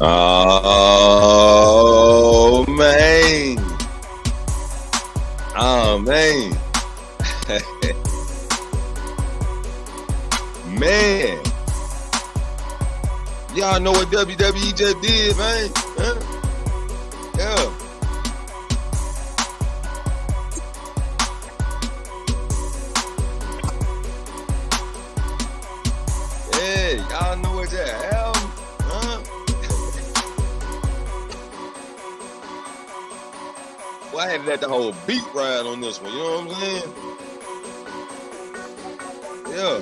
Oh man. Oh man. Man. Y'all know what WWE just did, man. Huh? Yeah. Hey, y'all know what that happened? Huh? Well, I had to let the whole beat ride on this one, you know what I'm saying? Yeah.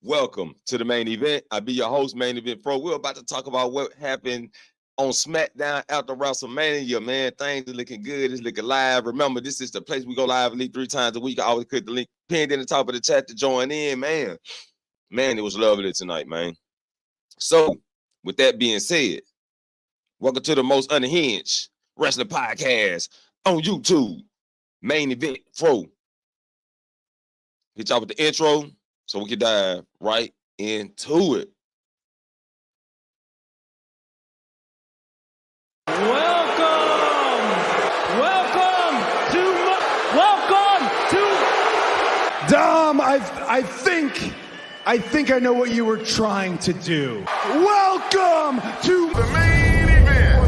Welcome to the main event. I'll be your host, Main Event Pro. We're about to talk about what happened on SmackDown after WrestleMania, man. Things are looking good. It's looking live. Remember, this is the place we go live at least 3 times a week. I always click the link pinned in the top of the chat to join in, man. Man, it was lovely tonight, man. So, with that being said, welcome to the most unhinged wrestling podcast on YouTube, Main Event Pro. Hit y'all with the intro so we can dive right into it. Welcome to Dom, I think I know what you were trying to do. Welcome to the main event.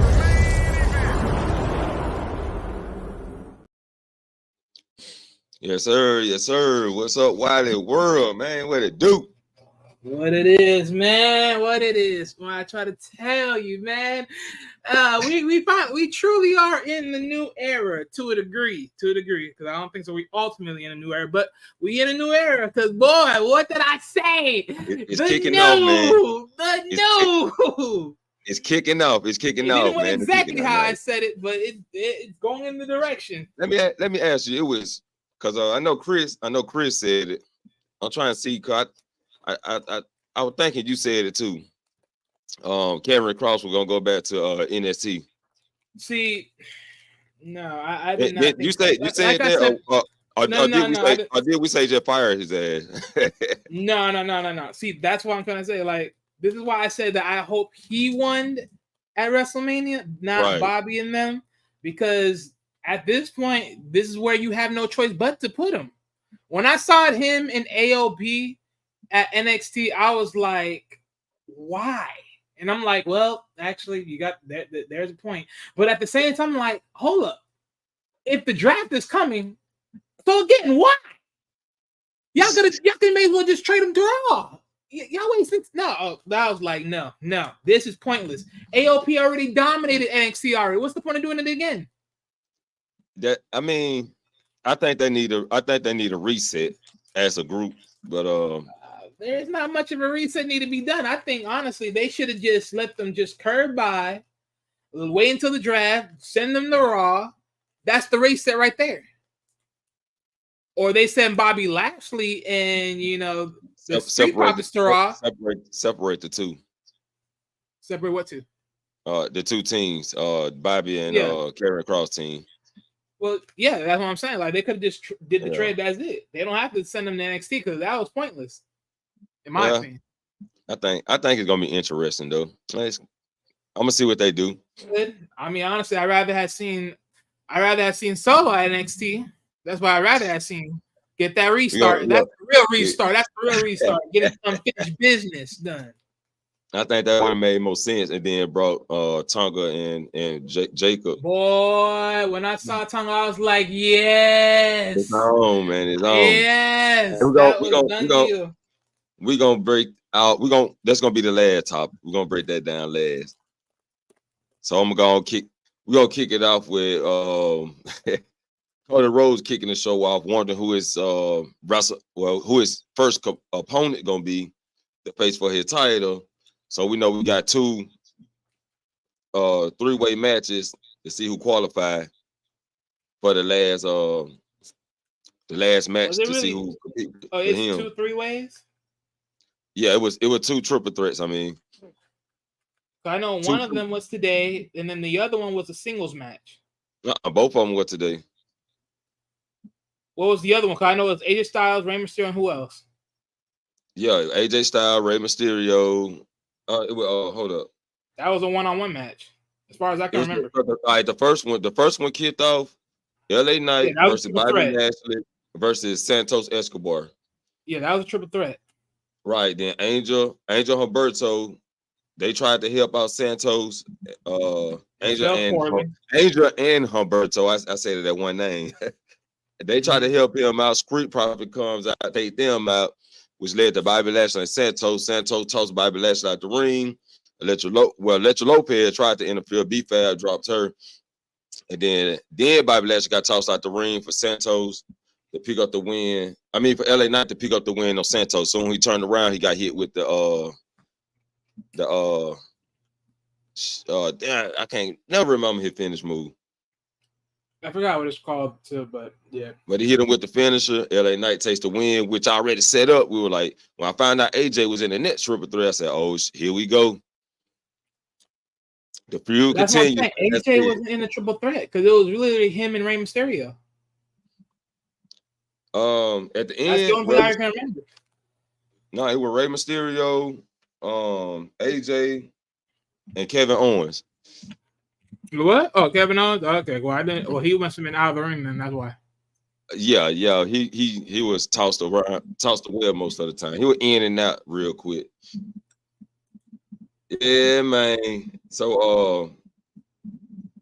Yes, sir. Yes, sir. What's up, Wiley World, man? What it do? what it is, man. What it is. When I try to tell you, man, we truly are in the new era to a degree. Because I don't think so. We ultimately in a new era, but we in a new era. Because boy, what did I say? It's kicking off, man. It's kicking off. It's kicking off, man. Exactly how I said it, but it's going in the direction. Let me ask you. It was because I know Chris said it. I'm trying to see. Cause I was thinking you said it too. Cameron Cross was gonna go back to NXT. See, no, I did not. You said that, or did we say just fire his ass? No. See, that's what I'm trying to say. Like, this is why I said that I hope he won at WrestleMania, not Right. Bobby and them, because at this point, this is where you have no choice but to put him. When I saw him in AOP at NXT, I was like, why? And I'm like, well, actually, you got that. There's a point. But at the same time, I'm like, hold up. If the draft is coming, so again, why? Y'all may as well just trade him to Raw. Y'all wasting. No, I was like, no, this is pointless. AOP already dominated NXT already. What's the point of doing it again? I think they need a reset as a group, but there's not much of a reset need to be done. I think honestly they should have just let them just curve by, wait until the draft, send them to Raw. That's the reset right there. Or they send Bobby Lashley and the Street Profits to Raw. Separate the two. Separate what two? The two teams, Bobby and Karrion Kross team. Well, yeah, that's what I'm saying. Like they could have just did the trade as it. They don't have to send them to NXT because that was pointless, in my opinion. I think it's gonna be interesting though. I'm gonna see what they do. Good. I mean, honestly, I'd rather have seen Solo at NXT. That's why I'd rather have seen get that restart. That's the real restart. That's the real restart. Get unfinished business done. I think that would have made more sense, and then brought Tonga and Jacob. Boy, when I saw Tonga, I was like, yes. It's on, man. It's on. Yes. We're gonna break out. That's gonna be the last topic. We're gonna break that down last. So we're gonna kick it off with Cody Rhodes kicking the show off, wondering who his who his first opponent gonna be to face for his title. So we know we got 2 3-way matches to see who qualified for the last match to see who compete with him. 2 3-ways? Yeah, it was 2 triple threats. I mean, I know one of them was today, and then the other one was a singles match. Both of them were today. What was the other one? Because I know it's AJ Styles, Rey Mysterio, and who else? Yeah, AJ Styles, Rey Mysterio. Hold up. That was a one-on-one match, as far as I It can was remember. all right. The first one kicked off LA Yeah, Knight that was a versus triple Bobby threat. Lashley versus Santos Escobar. Yeah, that was a triple threat. Right. Then Angel Humberto, they tried to help out Santos. Fell poorly. Angel and Humberto. I said that one name. They try to help him out. Street Profit comes out, take them out, which led to Bobby Lashley and Santos. Santos tossed Bobby Lashley out the ring. Electra Lopez tried to interfere. B-Fab dropped her. And then Bobby Lashley got tossed out the ring for Santos to pick up the win. I mean, for LA Knight to pick up the win on Santos. So when he turned around, he got hit with damn, I can't never remember his finish move. I forgot what it's called too, but yeah. But he hit him with the finisher. LA Knight takes the win, which I already set up. We were like, when I found out AJ was in the next triple threat, I said, oh, here we go. The feud continues. AJ wasn't in the triple threat because it was literally him and Rey Mysterio. At the end, that's the only thing I can remember. No, it was Rey Mysterio, AJ, and Kevin Owens. What? Oh, Kevin Owens. Okay, well, I didn't. Well, he must have been out of the ring then. That's why. Yeah. He was tossed away most of the time. He was in and out real quick. Yeah, man. So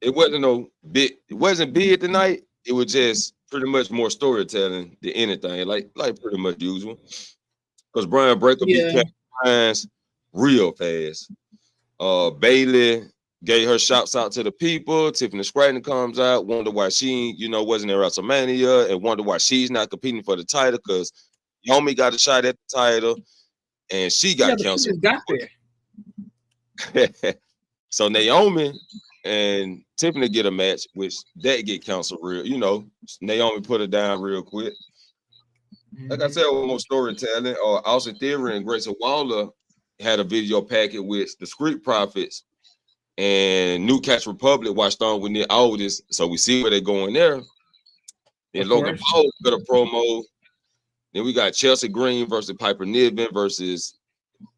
it wasn't big tonight. It was just pretty much more storytelling than anything, like pretty much usual. Because Brian Breaker beat Kevin Owens real fast. Bailey gave her shouts out to the people. Tiffany Stratton comes out, wonder why she, wasn't in WrestleMania, and wonder why she's not competing for the title because Naomi got a shot at the title, and she got canceled. She got there. So Naomi and Tiffany get a match, which that get canceled real. Naomi put her down real quick. Like I said, with more storytelling. Austin Theory and Grayson Waller had a video packet with the Street Profits and New Catch Republic watched on with all this, so we see where they're going there. Then Logan Paul got a promo. Then we got Chelsea Green versus Piper Niven versus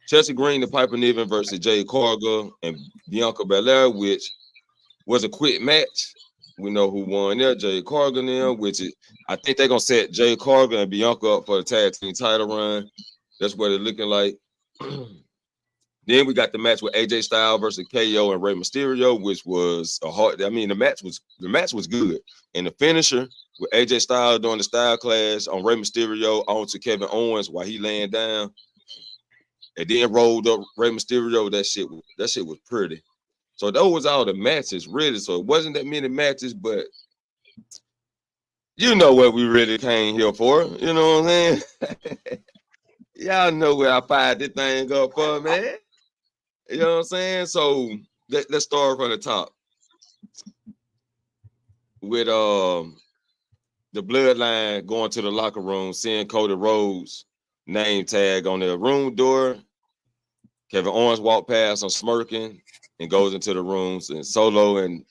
Chelsea Green and Piper Niven versus Jade Cargill and Bianca Belair, which was a quick match. We know who won there, Jade Cargill now, which is, I think they're gonna set Jade Cargill and Bianca up for the tag team title run. That's what they're looking like. Then we got the match with AJ Styles versus KO and Rey Mysterio, which was a hard. I mean, the match was good. And the finisher with AJ Styles doing the style clash on Rey Mysterio onto Kevin Owens while he laying down, and then rolled up Rey Mysterio. That shit was pretty. So those was all the matches, really. So it wasn't that many matches, but you know what we really came here for. You know what I'm saying? Y'all know where I fired this thing up for, man. You know what I'm saying? So let's start from the top with the Bloodline going to the locker room, seeing Cody Rhodes name tag on their room door. Kevin Owens walked past, smirking, and goes into the rooms. And Solo and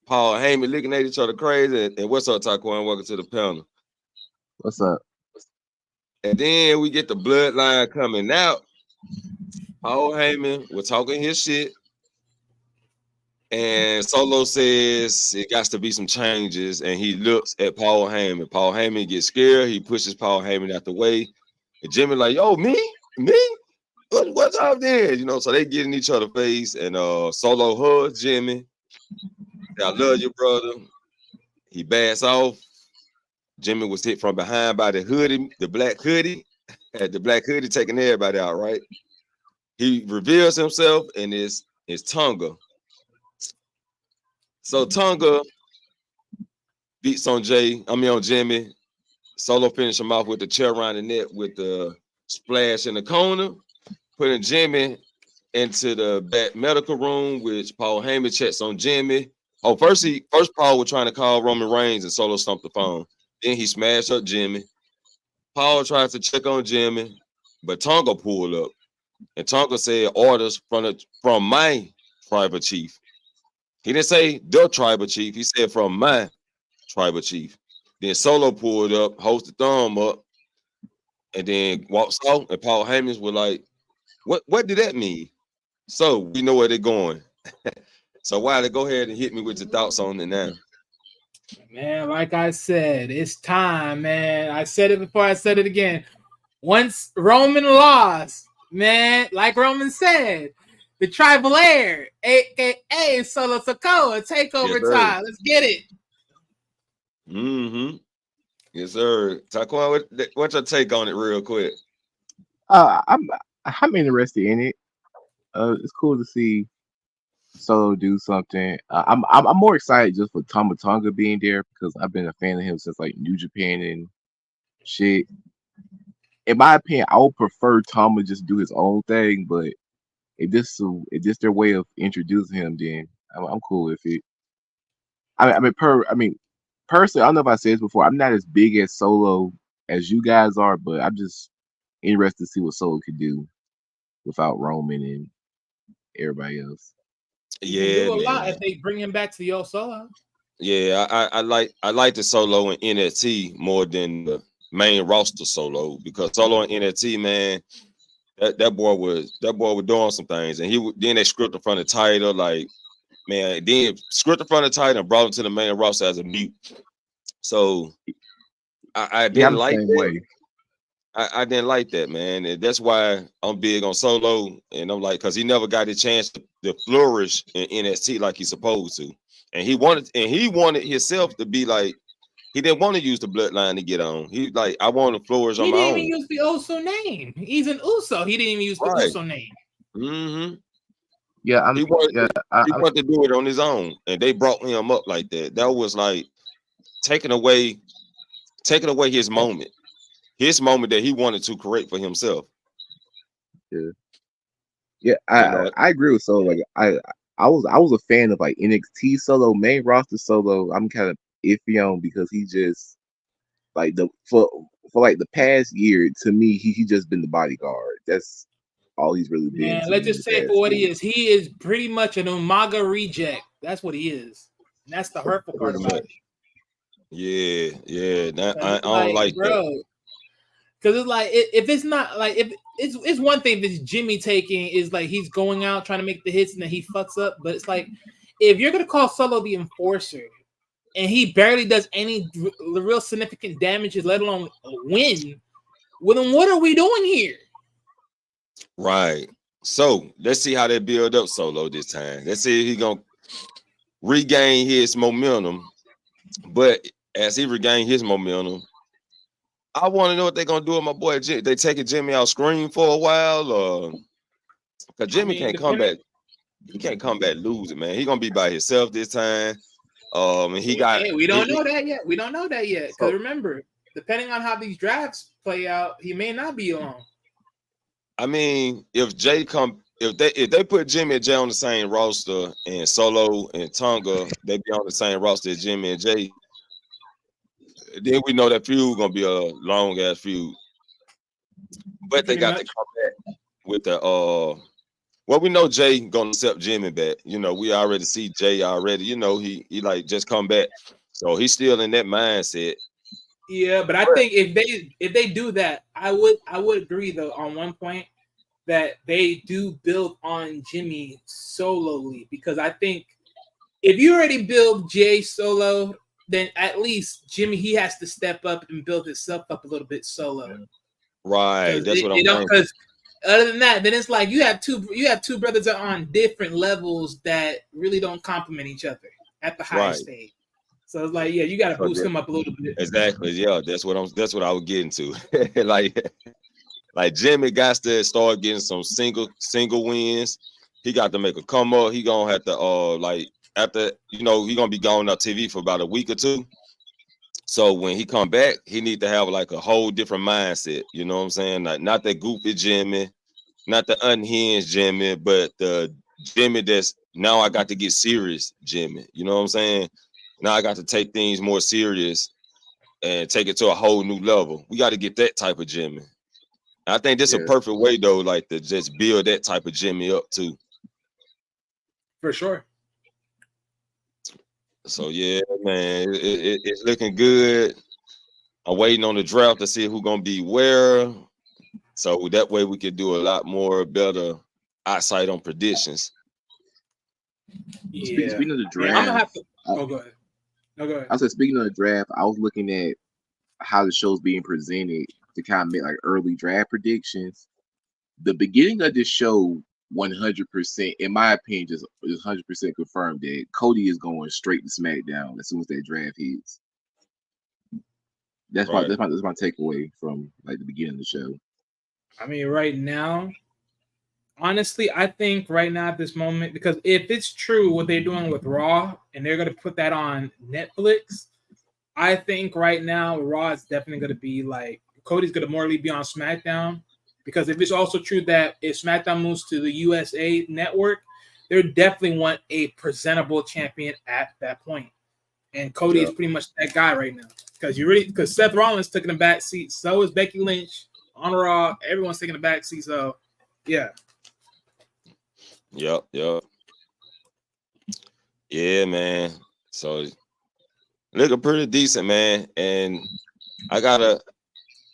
Paul Heyman looking at each other crazy. And what's up, Taquan? Welcome to the panel. What's up? And then we get the Bloodline coming out. Paul Heyman was talking his shit. And Solo says it got to be some changes. And he looks at Paul Heyman. Paul Heyman gets scared. He pushes Paul Heyman out the way. And Jimmy like, yo, me? What's up there? So they get in each other's face. And Solo hugs Jimmy. I love you, brother. He backs off. Jimmy was hit from behind by the hoodie, the black hoodie. Had the black hoodie taking everybody out, right? He reveals himself, and it's Tonga. So Tonga beats on Jimmy. Solo finished him off with the chair around the neck with the splash in the corner, putting Jimmy into the back medical room, which Paul Heyman checks on Jimmy. Oh, first Paul was trying to call Roman Reigns, and Solo stumped the phone. Then he smashed up Jimmy. Paul tries to check on Jimmy, but Tonga pulled up. And Tonga said orders from my tribal chief. He didn't say the tribal chief. He said from my tribal chief. Then Solo pulled up, holds the thumb up, and then walks off, and Paul Heyman was like, "What did that mean?" So we know where they're going. So Wiley, go ahead and hit me with your thoughts on it now. Man, like I said, it's time, man. I said it before, I said it again. Once Roman lost, man, like Roman said, the tribal heir, aka Solo Sikoa, takeover time. Let's get it. Mm-hmm. Yes, sir. Taquan, what's your take on it, real quick? I'm interested in it. It's cool to see Solo do something. I'm more excited just for Tama Tonga being there because I've been a fan of him since like New Japan and shit. In my opinion, I would prefer Tama just do his own thing, but if this their way of introducing him, then I'm cool with it. Personally, I don't know if I said this before. I'm not as big as Solo as you guys are, but I'm just interested to see what Solo could do without Roman and everybody else. He can do a lot man. if they bring him back to the old Solo. Yeah, I like the Solo in NXT more than the main roster Solo, because Solo in NXT, man, that boy was doing some things, and then they scripted from the title, like, man, then scripted from the title and brought him to the main roster as a mute. So I didn't like that. Way. I didn't like that, man, and that's why I'm big on Solo. And I'm like, because he never got a chance to flourish in NXT like he's supposed to, and he wanted himself to be like, he didn't want to use the bloodline to get on. He like, I want to flourish on my own. He didn't even use the Uso name. He's an Uso. He didn't even use the Uso name. Mm-hmm. Yeah, he wanted to do it on his own, and they brought him up like that. That was like taking away his moment that he wanted to create for himself. Yeah, I agree with Solo. Like I was a fan of like NXT Solo, main roster Solo. I'm kind of iffy on because he just like for like the past year, to me, he just been the bodyguard. That's all he's really been. Man, let's just say for what he is. He is pretty much an Umaga reject. That's what he is. And that's the hurtful part about it. Yeah. I don't like that. Because it's like, if it's not like, if it's one thing if it's Jimmy taking, is like he's going out trying to make the hits and then he fucks up. But it's like, if you're gonna call Solo the enforcer and he barely does any real significant damages, let alone win, well, then what are we doing here? Right. So let's see how they build up Solo this time. Let's see if he's gonna regain his momentum. But as he regains his momentum, I want to know what they're gonna do with my boy Jimmy. They taking Jimmy out screen for a while, because Jimmy can't come back. He can't come back losing, man. He's gonna be by himself this time. And we don't know that yet. We don't know that yet. Because remember, depending on how these drafts play out, he may not be alone. I mean, if they put Jimmy and Jay on the same roster, and Solo and Tonga, they be on the same roster as Jimmy and Jay, then we know that feud gonna be a long ass feud. But they got to come back with the well, we know Jay gonna accept Jimmy back. You know, we already see Jay already. You know, he like just come back, so he's still in that mindset. Yeah, but I think if they do that, I would agree though on one point that they do build on Jimmy solely, because I think if you already build Jay solo, then at least Jimmy, he has to step up and build himself up a little bit solo. Right. That's what I'm saying. Because other than that, then it's like you have two brothers that are on different levels that really don't complement each other at the highest stage. So it's like, yeah, you got to boost him up a little bit. Exactly. Yeah, that's what I was getting to. like Jimmy got to start getting some single wins. He got to make a come up. He gonna have to after, he gonna be gone on TV for about a week or two. So when he come back, he need to have like a whole different mindset. You know what I'm saying? Like, not that goofy Jimmy, not the unhinged Jimmy, but the Jimmy that's now I got to get serious Jimmy. You know what I'm saying? Now I got to take things more serious and take it to a whole new level. We got to get that type of Jimmy. I think this is a perfect way though, like to just build that type of Jimmy up too. For sure. So yeah, man, it's looking good. I'm waiting on the draft to see who's gonna be where. So that way we can do a lot more better eyesight on predictions. Yeah. Speaking of the Yeah, I'm gonna have draft, to. Oh, go ahead. No, go ahead. I said speaking of the draft, I was looking at how the show's being presented to kind of make like early draft predictions. The beginning of this show, 100%, in my opinion, is 100% confirmed that Cody is going straight to SmackDown as soon as that draft hits. That's Right. my takeaway from like the beginning of the show. I mean, right now, honestly, I think right now at this moment, because if it's true what they're doing with Raw and they're going to put that on Netflix, I think right now Raw is definitely going to be like Cody's going to more be on SmackDown. Because if it's also true that if SmackDown moves to the USA network, they definitely want a presentable champion at that point. And Cody is pretty much that guy right now. Because Seth Rollins took in the back seat, so is Becky Lynch on Raw. Everyone's taking the back seat, so yeah. Yep. Yeah, man. So looking pretty decent, man. And I got a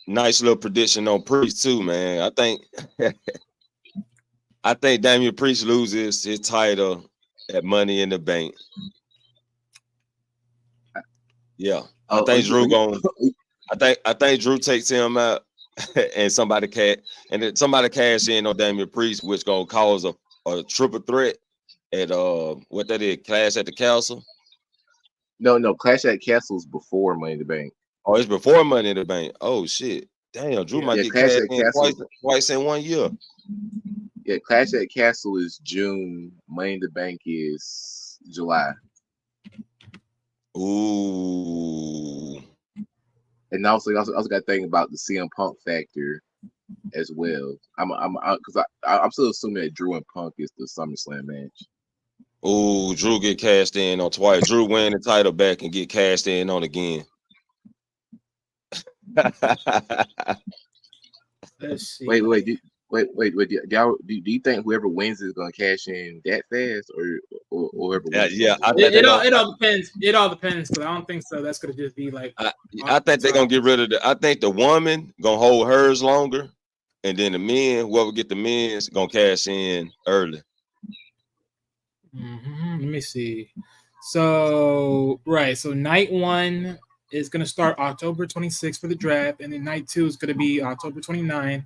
nice little prediction on Priest too, man. I think Damian Priest loses his title at Money in the Bank. Yeah. I think Drew takes him out and somebody cash in on Damian Priest, which gonna cause a triple threat at what that is, Clash at the Castle. No, Clash at Castle's before Money in the Bank. Oh, it's before Money in the Bank. Oh shit. Damn, Drew might get cashed in twice in 1 year. Yeah, Clash at Castle is June. Money in the Bank is July. Ooh. And also got to think about the CM Punk factor as well. I'm still assuming that Drew and Punk is the SummerSlam match. Ooh, Drew get cashed in on twice. Drew win the title back and get cashed in on again. Let's see. Wait. Do you think whoever wins is gonna cash in that fast, or whoever wins? Yeah. It all depends. It all depends, because I don't think so. That's gonna just be like. I think they're gonna get rid of I think the woman gonna hold hers longer, and then the men, whoever get the men's, gonna cash in early. Let me see. So night 1 is gonna start October 26th for the draft, and then night 2 is gonna be October 29th.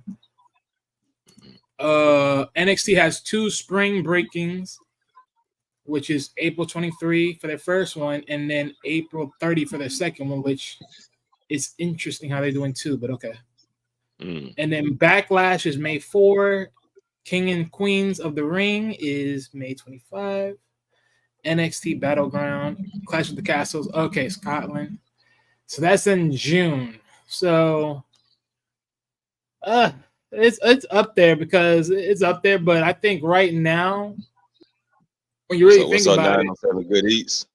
NXT has 2 spring breakings, which is April 23 for their first one, and then April 30 for their second one, which is interesting how they're doing 2, but okay. And then Backlash is May 4. King and Queens of the Ring is May 25. NXT Battleground, Clash of the Castles, okay, Scotland. So that's in June. So it's up there because it's up there, but I think right now, when you really think about it, good eats.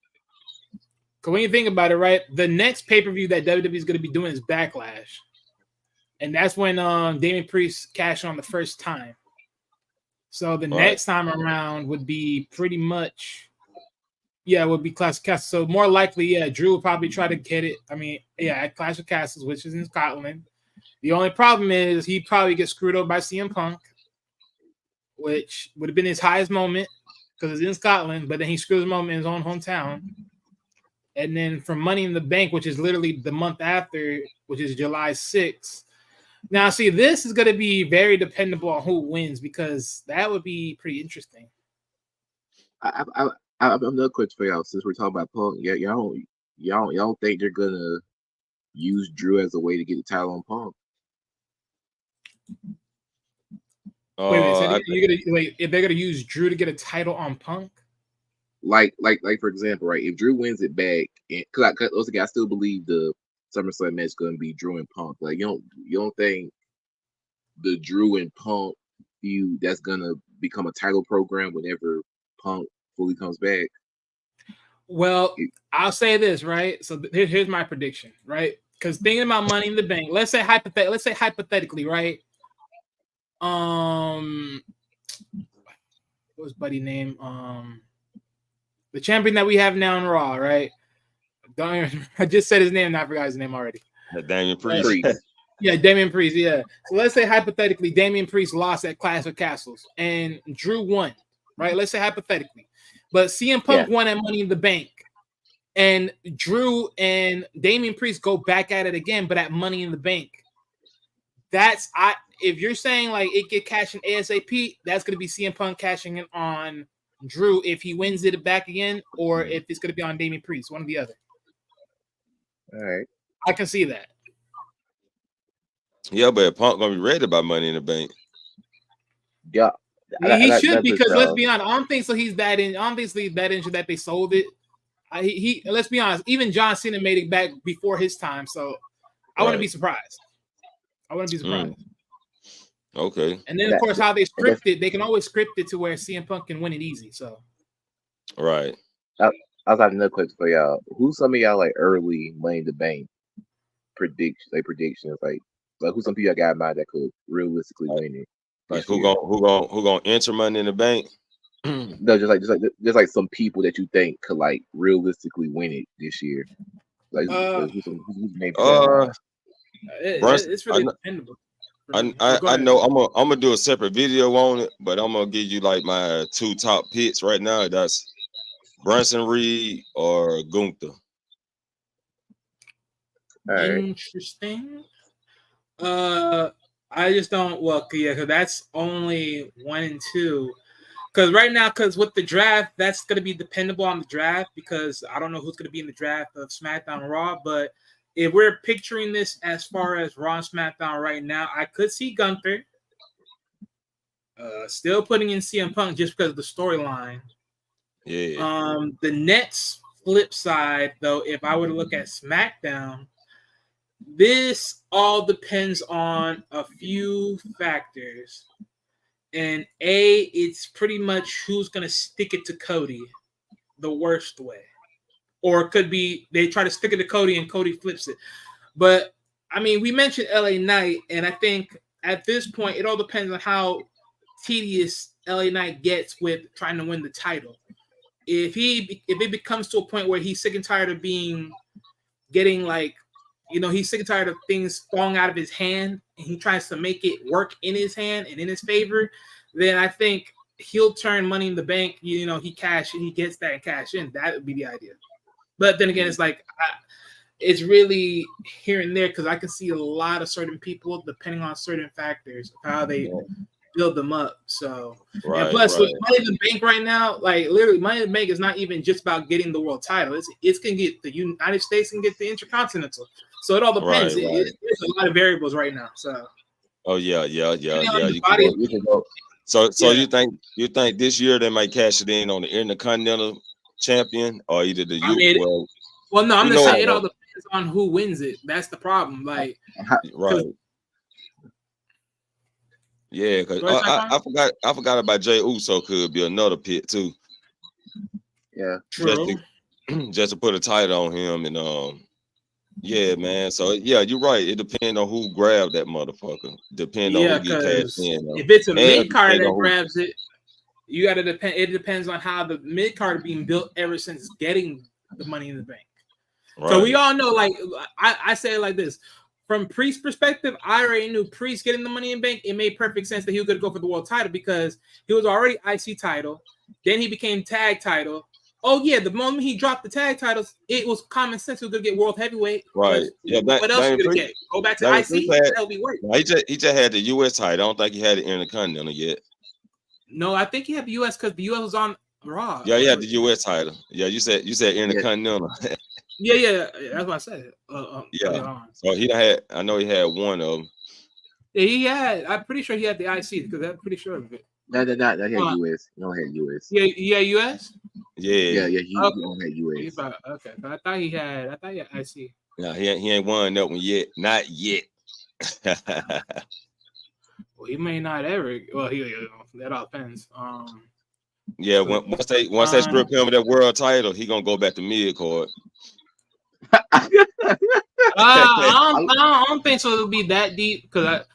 When you think about it, right, the next pay-per-view that WWE is going to be doing is Backlash. And that's when Damian Priest cashed on the first time. So the next time around would be pretty much, it would be Clash of Castles. So more likely, Drew would probably try to get it. I mean, at Clash of Castles, which is in Scotland. The only problem is he probably gets screwed up by CM Punk, which would have been his highest moment because it's in Scotland, but then he screws him up in his own hometown. And then from Money in the Bank, which is literally the month after, which is July 6th. Now, see, this is going to be very dependable on who wins, because that would be pretty interesting. I have another question for y'all. Since we're talking about Punk, y'all don't think they're gonna use Drew as a way to get the title on Punk? If they're gonna use Drew to get a title on Punk? Like for example, right? If Drew wins it back, because I still believe the SummerSlam match is gonna be Drew and Punk. Like you don't think the Drew and Punk feud that's gonna become a title program whenever Punk fully comes back? Well, I'll say this, right? So here's my prediction, right? Because thinking about Money in the Bank, let's say hypothetically, right? What's Buddy name? The champion that we have now in Raw, right? I just said his name and I forgot his name already. Damian Priest. Yeah, Damian Priest. Yeah. So let's say hypothetically, Damian Priest lost at Clash of Castles and Drew won, right? Let's say hypothetically, but CM Punk won at Money in the Bank, and Drew and Damian Priest go back at it again, but at Money in the Bank. If you're saying like it get cashed in ASAP, that's gonna be CM Punk cashing in on Drew if he wins it back again, or if it's gonna be on Damian Priest, one or the other. All right. I can see that. Yeah, but Punk gonna be ready by Money in the Bank. Yeah, he should, because let's be honest, I don't think so. He's that in. Obviously, that injured that they sold it. Let's be honest. Even John Cena made it back before his time, so I wouldn't be surprised. Okay. And then of course, how they script it, they can always script it to where CM Punk can win it easy. So, right. I was having another question for y'all. Who's some of y'all like early Money in the Bank predictions? Like who's some people y'all got in mind that could realistically win it? Like who gonna enter Money in the Bank? No, just like some people that you think could like realistically win it this year. Like who's maybe it's really dependable. I know I'm gonna do a separate video on it, but I'm gonna give you like my 2 top picks right now. That's Bronson Reed or Gunther. Right. Interesting. I just don't. Well, yeah, because that's only 1 and 2. Because with the draft, that's going to be dependable on the draft, because I don't know who's going to be in the draft of SmackDown and Raw. But if we're picturing this as far as Raw and SmackDown right now, I could see Gunther still putting in CM Punk just because of the storyline. Yeah. The Nets flip side, though, if I were to look at SmackDown, this all depends on a few factors. And it's pretty much who's going to stick it to Cody the worst way. Or it could be they try to stick it to Cody and Cody flips it. But, I mean, we mentioned LA Knight, and I think at this point, it all depends on how tedious LA Knight gets with trying to win the title. If it becomes to a point where he's sick and tired of getting like, he's sick and tired of things falling out of his hand, and he tries to make it work in his hand and in his favor, then I think he'll turn Money in the Bank. He gets that and cash in. That would be the idea. But then again, it's like it's really here and there, because I can see a lot of certain people, depending on certain factors, how they build them up. So, and plus, with Money in the Bank right now, like literally, Money in the Bank is not even just about getting the world title. It's can get the United States can get the Intercontinental. So it all depends. There's a lot of variables right now. So. Oh yeah. You can go. So you think this year they might cash it in on the Intercontinental champion, or either the Well, no, I'm just saying it all depends on who wins it. That's the problem. Like, right. Yeah, because I forgot about Jey Uso could be another pit too. Yeah, true. Just to put a title on him, and yeah, man. So yeah, you're right. It depends on who grabbed that motherfucker. Depends on who get cashed in. If it's a mid card that grabs it, you got to depend. It depends on how the mid card being built ever since getting the Money in the Bank. Right. So we all know, like I say it like this. From Priest's perspective, I already knew Priest getting the Money in the Bank. It made perfect sense that he was going to go for the world title, because he was already IC title. Then he became tag title. Oh yeah, the moment he dropped the tag titles, it was common sense he was going to get world heavyweight. Right. Yeah. What else you going to get? Go back to IC? That'll be worse. He just had the US title. I don't think he had the Intercontinental yet. No, I think he had the US because the US was on Raw. Yeah, he had the US title. Yeah, you said Intercontinental. Yeah, that's what I said. So he had. I know he had one of them. Yeah, he had. I'm pretty sure he had the IC, because I'm pretty sure of it. That had US. He don't have US. Yeah, US. Yeah. He don't have US. Okay, but I thought he had IC. No, he ain't won that one yet. Not yet. Well, he may not ever. Well, that all depends. Yeah, once they strip him of that world title, he gonna go back to mid card. I don't think so. It'll be that deep, because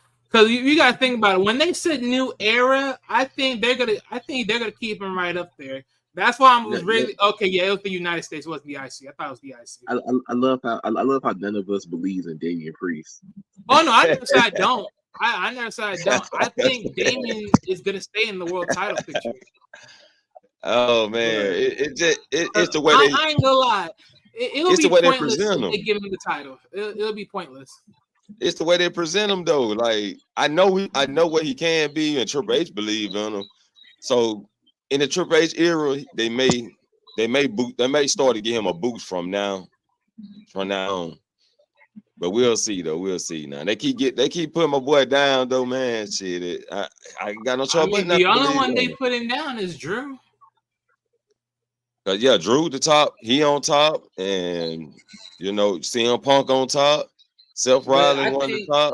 you got to think about it. When they said new era, I think they're gonna keep him right up there, That's why I was really okay. Yeah, it was the United States. It wasn't the IC. I thought it was the IC. I love how none of us believes in Damian Priest. Oh no, I never said I don't. I never said I don't. I think Damien is gonna stay in the world title picture. Oh man, it's the way I ain't gonna lie. It'll it's be the way they pointless present if him. they give him the title. It'll be pointless. It's the way they present him though. Like I know what he can be, and Triple H believe in him. So in the Triple H era, they may start to give him a boost from now on. But we'll see though. We'll see now. They keep putting my boy down though, man. Shit, I ain't got no choice. I mean, the only one they put him down is Drew. Yeah, Drew the top. He on top, and CM Punk on top. Seth Rollins on the top.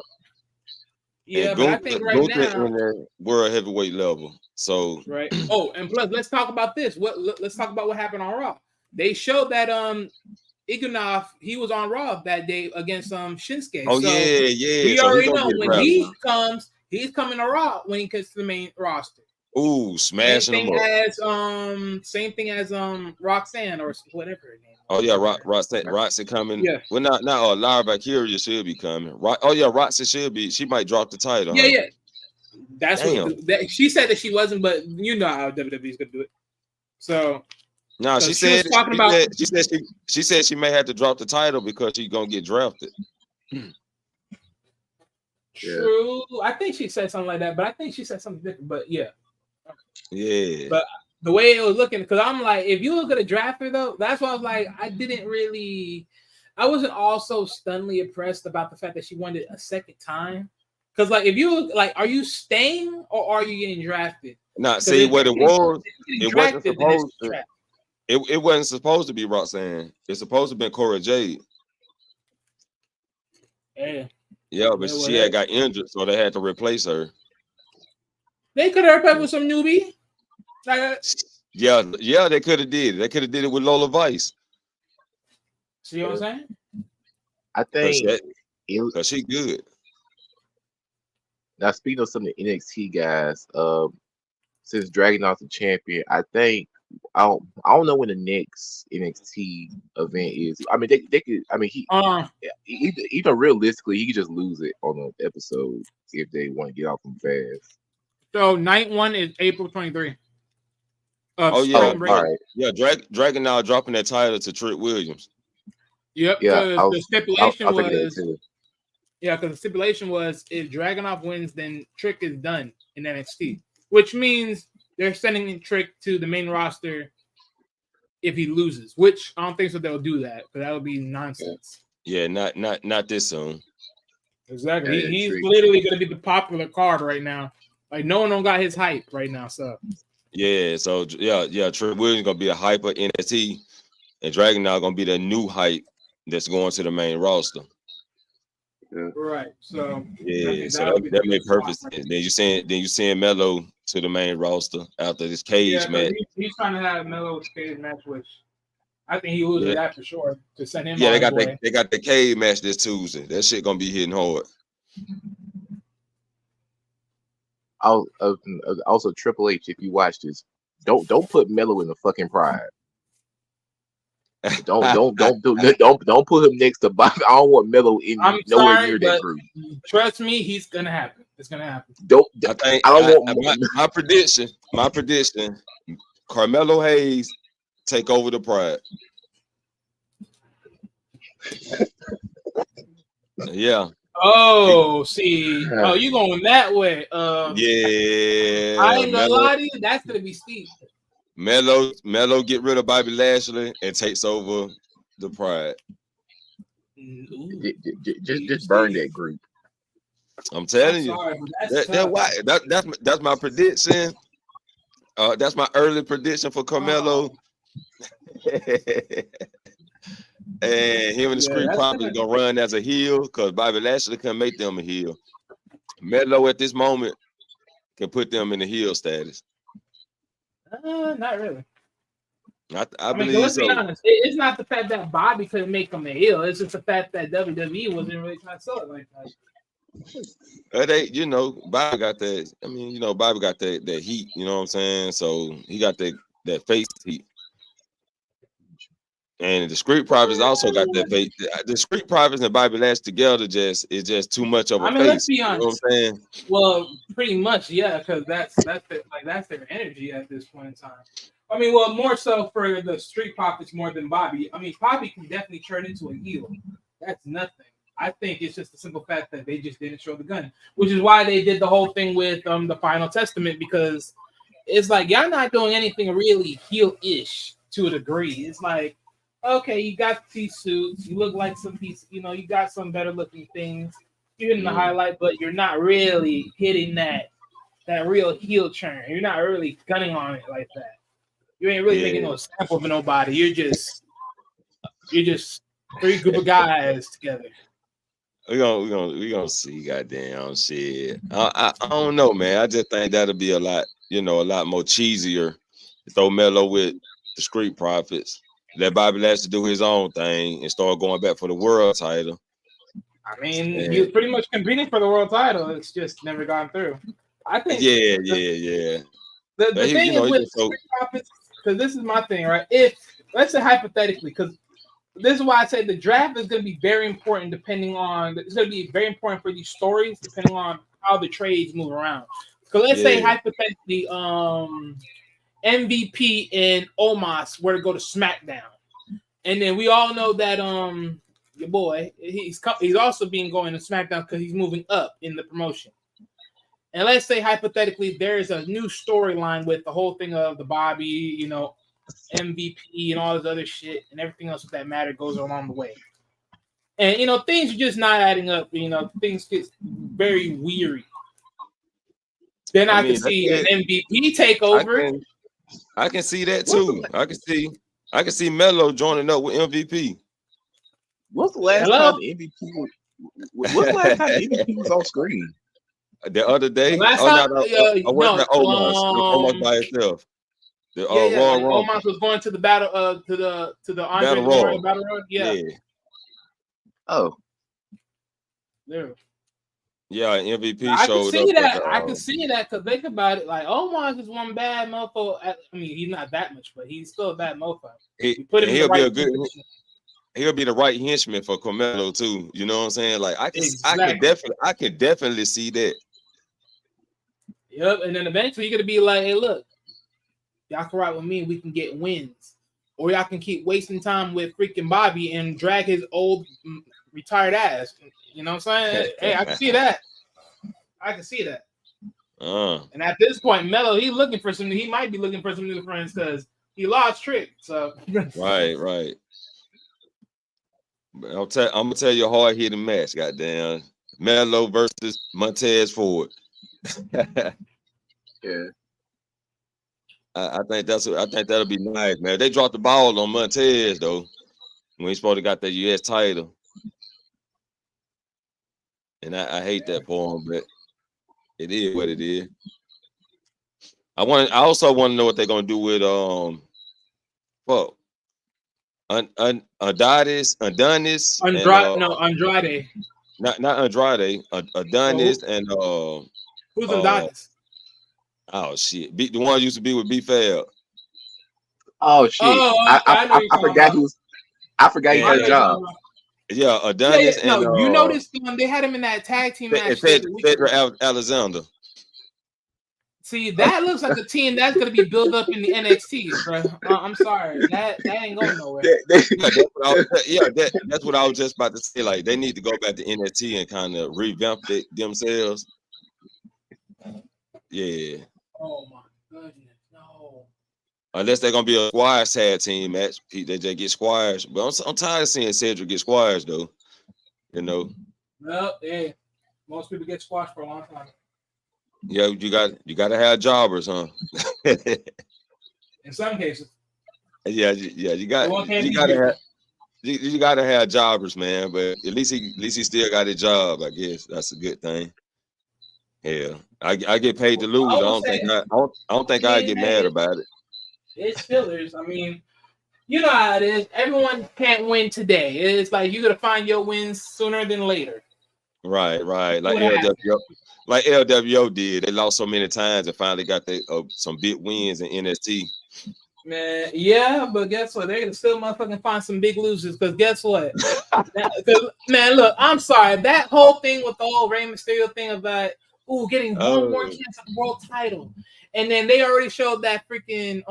Yeah, but I think right now in the world heavyweight level. So right. Oh, and plus, let's talk about this. Let's talk about what happened on Raw. They showed that Igunov, he was on Raw that day against Shinsuke. Oh, so yeah. We already know when he comes, he's coming to Raw when he gets to the main roster. Ooh, smashing them up. Same thing as Roxanne or whatever her name. Oh yeah, Roxanne coming. Yeah. Well, not Lara Valkyria should be coming. Roxanne should be. She might drop the title. Yeah, yeah. That's what she said that she wasn't, but you know how WWE's gonna do it. So no, she said she said she may have to drop the title because she's gonna get drafted. True. I think she said something like that, but I think she said something different. But yeah. Yeah. But the way it was looking, because I'm like, if you look at a drafter though, that's why I was like, I wasn't also stunningly impressed about the fact that she won it a second time. Because like, if you look, like, are you staying or are you getting drafted? See what it was. It wasn't supposed to. It wasn't supposed to be Roxanne. It's supposed to be Cora Jade. Yeah. Yeah, but she had got injured, so they had to replace her. They could have replaced with some newbie. Yeah, they could have did. They could have did it with Lola Vice. See what I'm saying? I think because she good. Now, speaking of some of the NXT guys, since Dragunov's the champion, I think I don't know when the next NXT event is. I mean, they could. I mean, even realistically, he could just lose it on an episode if they want to get off him fast. So night 1 is April 23. All right. Yeah, Dragunov dropping that title to Trick Williams. Yep. Yeah, the stipulation was. Yeah, because the stipulation was if Dragunov wins, then Trick is done in NXT, which means they're sending Trick to the main roster if he loses. Which I don't think so. They'll do that, but that would be nonsense. Yeah, not this soon. Exactly. He's literally going to be the popular card right now. Like no one don't got his hype right now. So yeah, Trick Williams gonna be a hyper NXT, and Dragunov gonna be the new hype that's going to the main roster. Yeah. Right. So yeah, that made perfect sense. Then you seeing Melo to the main roster after this cage match. He's trying to have Melo cage match, which I think he loses that for sure to send him. Yeah, they got the cage match this Tuesday. That shit gonna be hitting hard. Also, Triple H, if you watch this, don't put Melo in the fucking Pride. Don't put him next to Bobby. I don't want Melo nowhere near that group. Trust me, he's gonna happen. It's gonna happen. I don't want my prediction. Carmelo Hayes take over the Pride. Yeah. Oh, see. Oh, you going that way? Yeah. I ain't gonna lie to you. That's gonna be steep. Melo get rid of Bobby Lashley and takes over the Pride. Just burn that group. I'm telling you. That's my prediction. That's my early prediction for Carmelo. And him and the Street probably gonna run as a heel because Bobby Lashley can make them a heel. Melo at this moment can put them in the heel status. Not really. I believe let's be honest. It's not the fact that Bobby couldn't make them a heel. It's just the fact that WWE wasn't really trying to sell it like that. Bobby got that. I mean, Bobby got that heat. You know what I'm saying? So he got that that face heat. And the Street Profits also got that face. The Street Profits and Bobby Lash together is just too much of a I mean, let's face. be You know what honest. I'm saying? Well, pretty much, yeah, because that's their energy at this point in time. I mean, well, more so for the Street Profits more than Bobby. I mean, Bobby can definitely turn into a heel. That's nothing. I think it's just the simple fact that they just didn't show the gun, which is why they did the whole thing with the Final Testament, because it's like y'all not doing anything really heel-ish to a degree. It's like, okay, you got these suits, you look like some piece, you know, you got some better looking things. You're hitting the highlight, but you're not really hitting that real heel turn. You're not really gunning on it like that. You ain't really making no sample of nobody. You're just three group of guys together. We gonna see, goddamn shit. I don't know, man. I just think that'll be a lot more cheesier to throw Melo with the Street Profits. Let Bobby Lashley do his own thing and start going back for the world title. I mean, he was pretty much competing for the world title. It's just never gone through. I think. Yeah. The thing is with Street Profits, because this is my thing, right? If let's say hypothetically, because this is why I say the draft is going to be very important. Depending on, it's going to be very important for these stories, depending on how the trades move around. So let's say hypothetically, MVP and Omos were to go to SmackDown, and then we all know that your boy he's also being going to SmackDown because he's moving up in the promotion. And let's say hypothetically there's a new storyline with the whole thing of the Bobby, you know, MVP and all this other shit and everything else that matter goes along the way. And you know, things are just not adding up. You know, things get very weary. Then I can see an MVP takeover. I can see that too. I can see Melo joining up with MVP. What's the last time MVP? What's the last time MVP was on screen? The other day, Omos by himself. Omos was going to the battle, to the Andre Memorial Battle Royal. Yeah. Oh. Yeah, MVP I showed can see up. That. I can see that because think about it. Like Omos is one bad mofo. I mean, he's not that much, but he's still a bad mofo. He'll be the right henchman for Carmelo too. You know what I'm saying? Like I can definitely see that. Yep, and then eventually you're gonna be like, hey, look, y'all can ride with me and we can get wins. Or y'all can keep wasting time with freaking Bobby and drag his old retired ass. You know what I'm saying? Hey, I can see that. And at this point, Melo, he might be looking for some new friends because he lost Trick. So right. But I'm gonna tell you a hard hitting match, goddamn. Melo versus Montez Ford. Yeah. I think that'll be nice, man. They dropped the ball on Montez though when he's supposed to got the US title. And I hate that for him, but it is what it is. I also want to know what they're gonna do with Adonis. Andrade. Not Andrade. Adonis and who's Adonis? Oh shit! The one used to be with B-Fab. Oh shit! I forgot I forgot he had a job. Yeah, Adonis and you noticed they had him in that tag team match. Cedric Alexander. See, that looks like a team that's gonna be built up in the NXT, bro. I'm sorry, that ain't going nowhere. That's what I was just about to say. Like they need to go back to NXT and kind of revamp themselves. Yeah. Oh my goodness, no. Unless they're gonna be a squash tag team match, they just get squash. But I'm tired of seeing Cedric get squash though. You know. Well, yeah. Most people get squashed for a long time. Yeah, you got to have jobbers, huh? In some cases. Yeah, you got to have jobbers, man. But at least he still got a job. I guess that's a good thing. Yeah, I get paid to lose. I don't think I get mad about it. It's fillers. I mean, you know how it is. Everyone can't win today. It's like you gotta find your wins sooner than later. Right. Like LWO did. They lost so many times and finally got some big wins in NXT. Man, yeah, but guess what? They're gonna still motherfucking find some big losers. Because guess what? Man, look, I'm sorry. That whole thing with the whole Rey Mysterio thing about getting one more chance at the world title, and then they already showed that freaking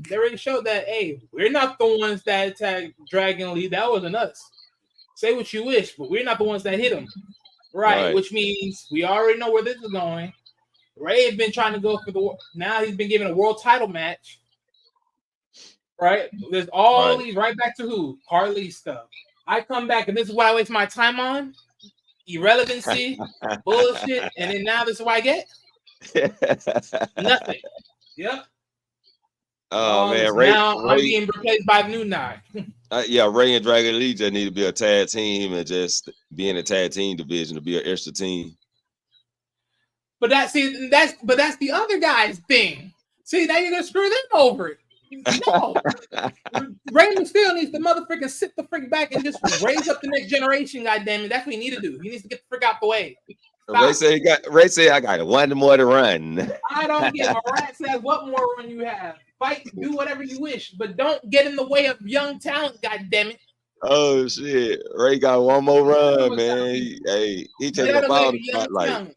they already showed that hey, we're not the ones that attacked Dragon Lee. That wasn't us. Say what you wish, but we're not the ones that hit him. Right, which means we already know where this is going. Ray has been trying to go for now he's been given a world title match. Right? There's all these right back to who? Harley stuff. I come back and this is what I waste my time on. Irrelevancy, bullshit, and then now this is what I get. Nothing. Yep. Oh man, I'm being replaced by New Night. Yeah, Ray and Dragon Lee just need to be a tag team and just be in a tag team division to be an extra team. But that's the other guy's thing. See, now you're gonna screw them over it. No, Rey Mysterio needs to motherfucking sit the freak back and just raise up the next generation. Goddamn it, that's what he needs to do. He needs to get the freak out the way. Ray say I got one more to run. I don't give a rat says what more run you have. Fight, do whatever you wish, but don't get in the way of young talent. Goddamn it. Oh shit, Ray got one more run, man. He taking up all the spotlight.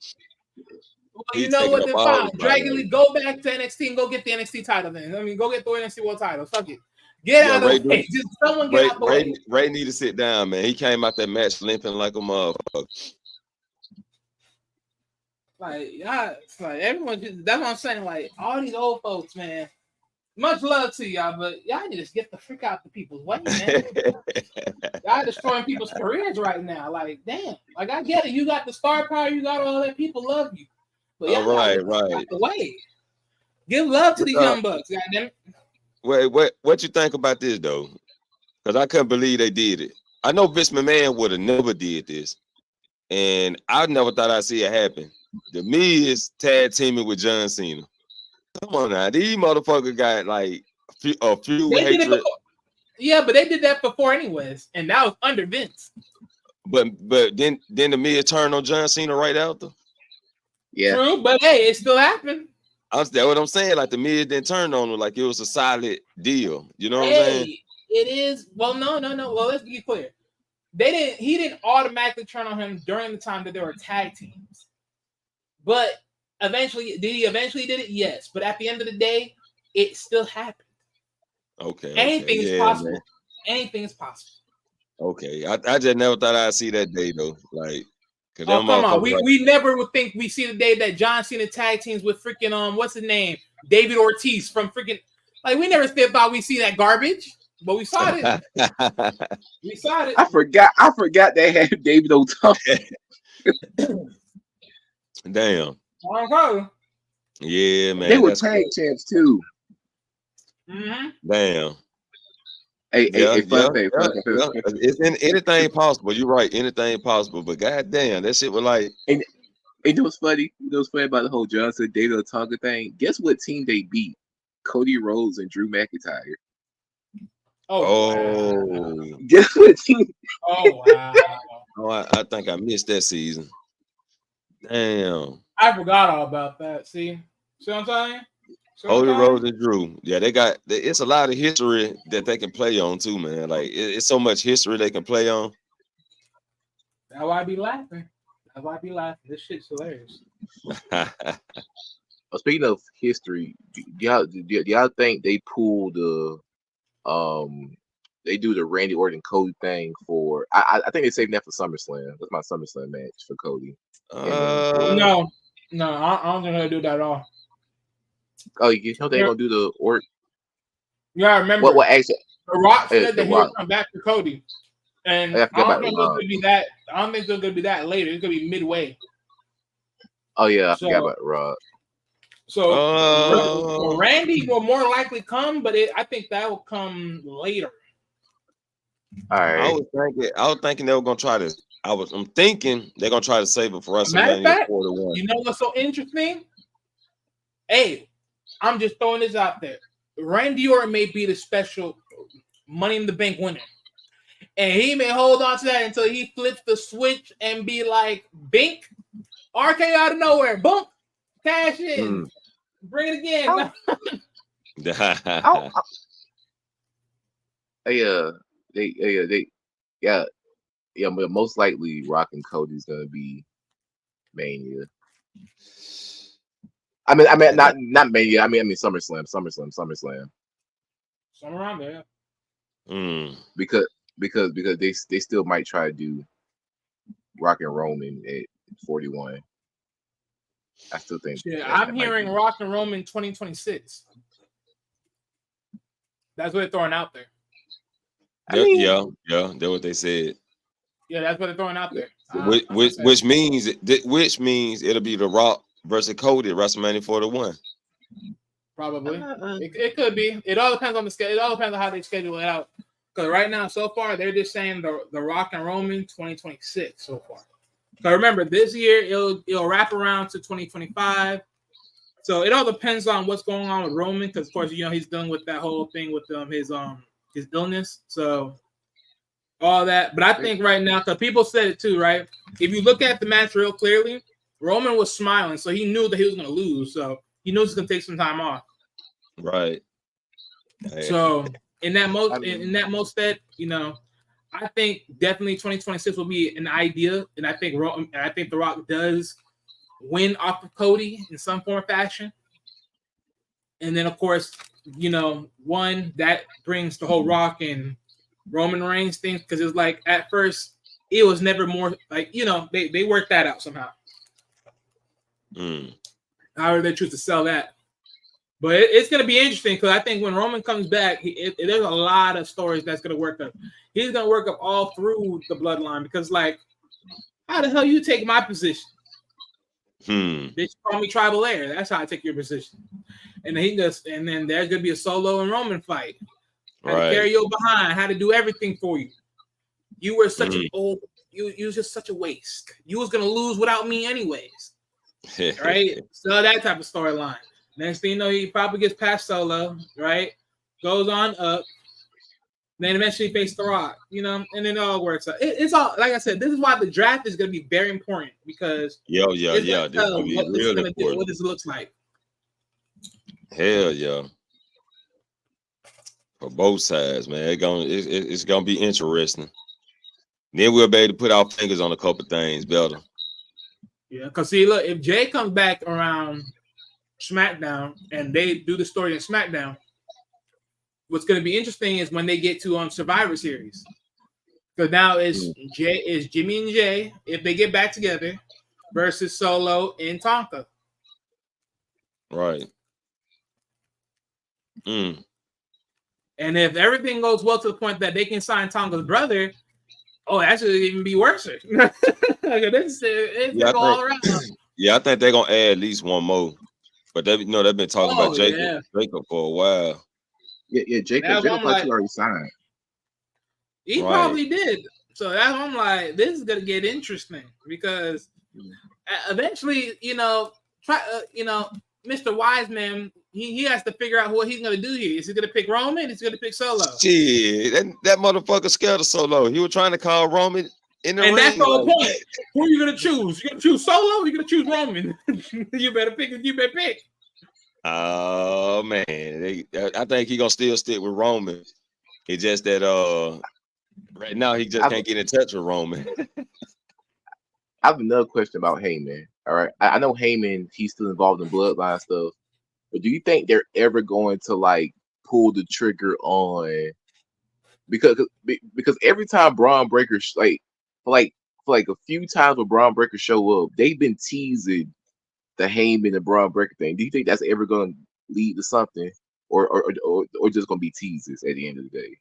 Well, you know what? Then fine. Dragon Lee, go back to NXT and go get the NXT title. Then I mean, go get the NXT World Title. Fuck it. Get out of the way. Just someone get out the way. Ray need to sit down, man. He came out that match limping like a motherfucker. Like, yeah, it's like everyone. That's what I'm saying. Like all these old folks, man. Much love to y'all, but y'all need to get the freak out the people's way, man. Y'all destroying people's careers right now. Like, damn. Like I get it. You got the star power. You got all that. People love you. But y'all right. Out the way. Give love to these young bucks, goddamn it. What you think about this though? Because I couldn't believe they did it. I know Vince McMahon would have never did this, and I never thought I'd see it happen. The Miz tag teaming with John Cena. Come on now, these motherfuckers got like a few hatred. Yeah, but they did that before anyways, and that was under Vince. But then the Miz turned on John Cena right after. Yeah, true, but hey, it still happened. That's what I'm saying. Like the Miz didn't turn on him, like it was a solid deal. You know what I'm saying? It is. Well, no. Well, let's be clear. He didn't automatically turn on him during the time that there were tag teams. But eventually, did he eventually did it? Yes. But at the end of the day, it still happened. Okay. Anything is possible. Man. Anything is possible. Okay. I just never thought I'd see that day though. Like. Oh, come on. We never would think we see the day that John Cena tag teams with freaking what's his name? David Ortiz from freaking like we never thought we see that garbage, but we saw it. We saw it. I forgot they had David Ortiz. Damn. Okay. Yeah, man. They were tag champs too. Mm-hmm. Damn. It's in anything possible. You're right, anything possible. But goddamn, that shit was like. And it was funny. It was funny about the whole Johnson David Otunga thing. Guess what team they beat? Cody Rhodes and Drew McIntyre. Oh. Guess what team? Oh wow. Oh, I think I missed that season. Damn. I forgot all about that. See what I'm saying? Cody Rhodes and Drew. Yeah, it's a lot of history that they can play on too, man. Like it's so much history they can play on. That's why I be laughing. This shit's hilarious. Speaking of history, do y'all think they pulled they do the Randy Orton Cody thing for? I think they saved that for SummerSlam. That's my SummerSlam match for Cody. No, I don't think they'll do that at all. Oh, you know they're gonna do the Orton? Yeah, I remember. What actually? The Rock said that he would come back to Cody, and I don't think it's gonna be that. I don't think it's gonna be that later. It's gonna be midway. Oh yeah, I forgot about Rock. So Randy will more likely come, but I think that will come later. All right. I was thinking they were gonna try to. I'm thinking they're gonna try to save it for WrestleMania 41. You know what's so interesting? Hey, I'm just throwing this out there. Randy Orton may be the special Money in the Bank winner. And he may hold on to that until he flips the switch and be like, Bink, RK out of nowhere. Boom, cash in. Bring it again. I, but most likely Rock and Cody's gonna be Mania. I mean, not Mania. I mean, SummerSlam. Somewhere around there. Because they still might try to do Rock and Roman at 41. I still think. Yeah, I'm hearing Rock and Roman 2026. That's what they're throwing out there. Yeah, that's what they said. Yeah, that's what they're throwing out there. Which means it'll be The Rock versus Cody at WrestleMania 41. Probably. It could be. It all depends on the schedule. It all depends on how they schedule it out. Because right now, so far, they're just saying the Rock and Roman 2026 so far. So remember, this year it'll wrap around to 2025. So it all depends on what's going on with Roman, because of course, he's dealing with that whole thing with his illness. So all that. But I think right now, because people said it too, right? If you look at the match real clearly, Roman was smiling, so he knew that he was going to lose. So he knew he was going to take some time off. Right. So in that stead, I think definitely 2026 will be an idea, and I think The Rock does win off of Cody in some form or fashion. And then, of course, one that brings the whole Rock and Roman Reigns thing, because it's like at first it was never more like they worked that out somehow. However they choose to sell that. But it's going to be interesting because I think when Roman comes back, there's a lot of stories that's going to work up. He's going to work up all through the bloodline because, like, how the hell you take my position? They call me tribal heir. That's how I take your position. And then there's going to be a Solo and Roman fight. How to carry you behind, how to do everything for you. You were such an old, you was just such a waste. You was going to lose without me anyways. Right? So that type of storyline. Next thing you know, he probably gets past Solo, right? Goes on up. Then eventually face The Rock, and then it all works out. It's all, like I said, this is why the draft is going to be very important because this is gonna be real important. What this looks like. Hell yeah. For both sides, man. It's gonna be interesting. Then we'll be able to put our fingers on a couple things better. Yeah, because see, look, if Jay comes back around SmackDown and they do the story in SmackDown, what's going to be interesting is when they get to Survivor Series. Because now it's Jimmy and Jay, if they get back together, versus Solo and Tonka. Right. And if everything goes well to the point that they can sign Tonka's brother, that should even be worse. It's go all around. Yeah, I think they're gonna add at least one more. But they've been talking about Jacob for a while. Yeah, Jacob already signed. He probably did. So that's why I'm like, this is gonna get interesting because eventually, Mr. Wiseman, he has to figure out what he's gonna do here. Is he gonna pick Roman? Is he gonna pick Solo? Shit, that motherfucker scared of Solo. He was trying to call Roman in the ring. And that's the whole point. Who are you gonna choose? You gonna choose Solo? Or you gonna choose Roman? You better pick. Oh man, I think he's gonna still stick with Roman. It's just that right now he just can't get in touch with Roman. I have another question about Heyman. All right, I know Heyman, he's still involved in bloodline stuff, but do you think they're ever going to like pull the trigger on? Because every time Braun Breaker for a few times when Braun Breaker show up, they've been teasing the Heyman and Braun Breaker thing. Do you think that's ever going to lead to something, or just going to be teases at the end of the day?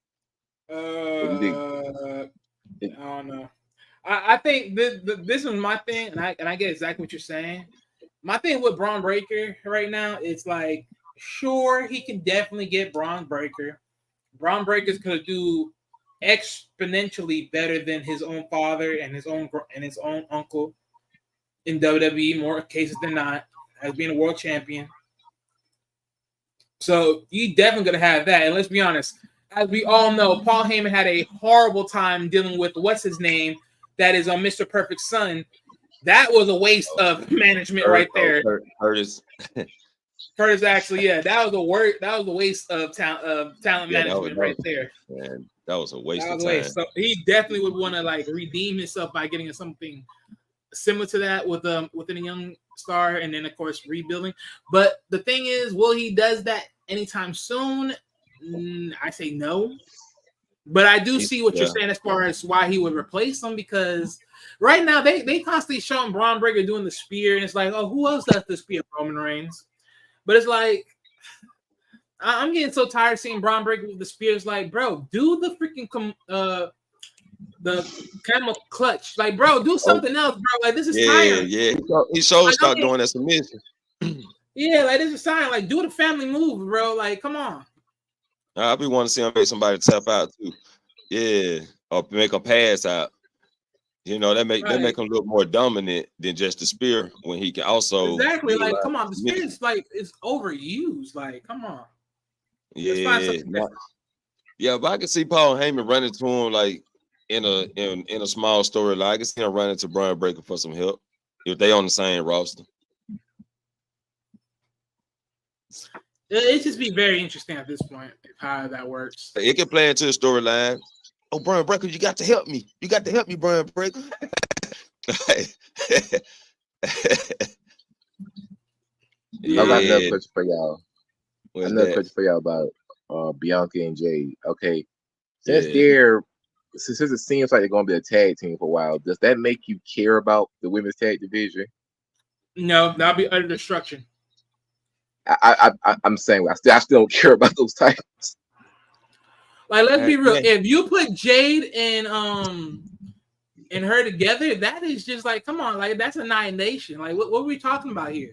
I don't know. I think this is my thing, and I get exactly what you're saying. My thing with Braun Breaker right now is like, sure, he can definitely get Braun Breaker. Braun Breaker's gonna do exponentially better than his own father and his own uncle in WWE, more cases than not, as being a world champion. So you definitely gonna have that. And let's be honest, as we all know, Paul Heyman had a horrible time dealing with what's his name. That is on Mr. Perfect's son. That was a waste of management right there. Curtis. Curtis Axel, yeah, that was a waste of talent management right there. Man, that was a waste That of was a time. waste. So he definitely would want to like redeem himself by getting something similar to that within a young star, and then of course rebuilding. But the thing is, will he does that anytime soon? I say no. But I do see what you're saying as far as why he would replace him, because right now they constantly showing Braun Breaker doing the spear, and it's like, oh, who else does the spear? Roman Reigns. But it's like, I'm getting so tired of seeing Braun Breaker with the spear. It's like, bro, do the freaking the camel clutch. Like, bro, do something else, bro. Like, this is tiring. Yeah. He showed start doing that submission. Yeah, like this is tiring. Like, do the family move, bro. Like, come on. I be wanting to see him make somebody tap out too. Yeah, or make a pass out. You know, that make him look more dominant than just the spear when he can also exactly like come on, the spear is like it's overused. Like, come on. Yeah, but I can see Paul Heyman running to him like in a small story. Like I can see him running to Braun Breaker for some help if they on the same roster. It just be very interesting at this point how that works. It can play into the storyline. Oh, Braun Breaker, you got to help me. You got to help me, Braun Breaker. I got another question for y'all. Another question for y'all about Bianca and Jade. Okay, since it seems like they're gonna be a tag team for a while, does that make you care about the women's tag division? No, that'll be utter destruction. I'm saying I still don't care about those titles. Like, let's be real. If you put Jade and her together, that is just like, come on, like that's annihilation. Like, what are we talking about here?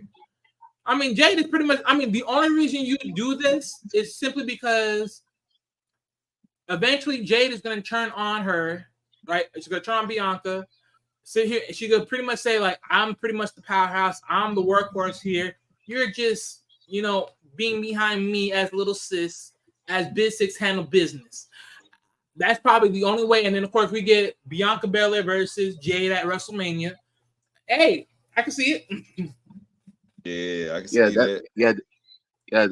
I mean, Jade is pretty much. I mean, the only reason you do this is simply because eventually Jade is going to turn on her, right? She's going to turn on Bianca. Sit here, she's going to pretty much say like, I'm pretty much the powerhouse. I'm the workhorse here. You're just, being behind me as little sis. As Big Six handle business. That's probably the only way. And then, of course, we get Bianca Belair versus Jade at WrestleMania. Hey, I can see it. Yeah, I can see that. Yeah.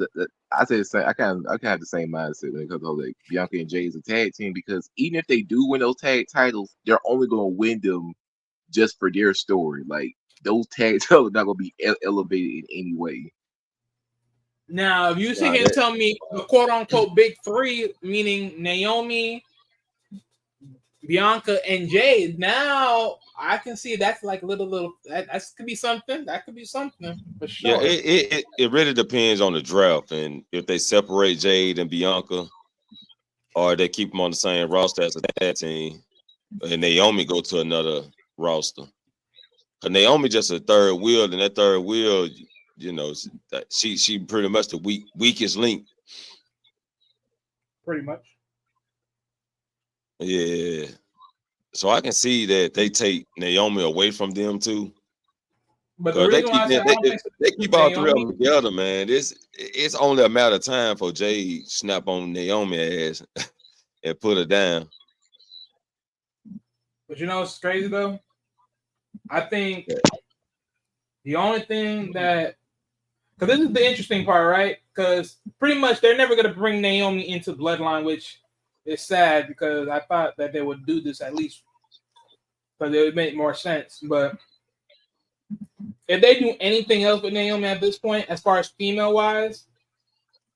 I say the same. I kind of have the same mindset when it comes to like Bianca and Jade as a tag team, because even if they do win those tag titles, they're only going to win them just for their story. Like, those tag titles are not going to be elevated in any way. Now, if you sit here and tell me the quote-unquote big three, meaning Naomi, Bianca, and Jade, now I can see that's like little that could be something. That could be something for sure. Yeah, it really depends on the draft, and if they separate Jade and Bianca, or they keep them on the same roster as a tag team, and Naomi go to another roster. Because Naomi just a third wheel, and that third wheel, she pretty much the weakest link. Pretty much. Yeah. So I can see that they take Naomi away from them too. But the reason they keep all three of them together, man. It's only a matter of time for Jade snap on Naomi ass and put her down. But what's crazy though? I think the only thing that, because this is the interesting part, right? Because pretty much they're never going to bring Naomi into Bloodline, which is sad because I thought that they would do this at least because it would make more sense. But if they do anything else with Naomi at this point, as far as female-wise,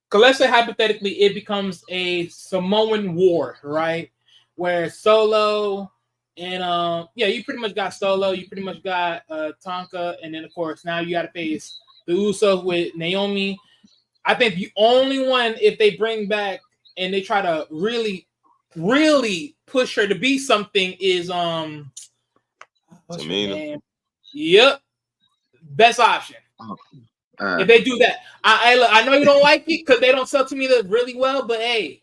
because let's say hypothetically it becomes a Samoan war, right? Where Solo and, you pretty much got Solo, you pretty much got Tonka, and then, of course, now you got to face the Usos with Naomi. I think the only one, if they bring back and they try to really, really push her to be something, is what's her name? Yep, best option. If they do that, I know you don't like it because they don't sell to me really well, but hey,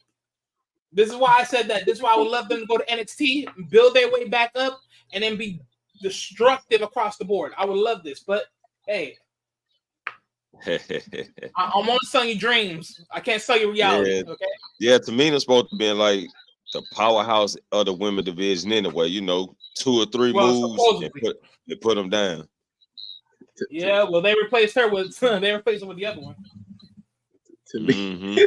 this is why I said that. This is why I would love them to go to NXT, build their way back up, and then be destructive across the board. I would love this, but hey. I'm only selling you dreams. I can't sell you reality. Yeah. Okay. Yeah, Tamina's supposed to be like the powerhouse of the women division anyway. 2 or 3 moves and put them down. Yeah, well, they replaced her with the other one. To me, Mm-hmm.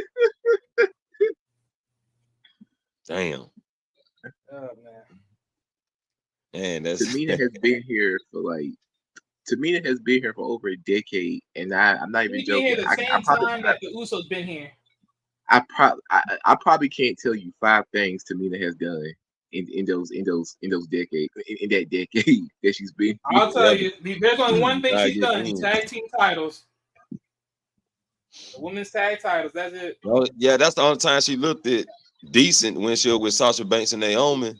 Damn. Oh man. Man, that's Tamina has been here for over a decade, and I'm not even We've been joking. here the same time that the Usos been here. I probably can't tell you 5 things Tamina has done in those decades in that decade that she's been here. I'll tell you, there's only one thing she's done: in. tag team titles, the women's tag titles. That's it. Well, yeah, that's the only time she looked it decent when she was with Sasha Banks and Naomi.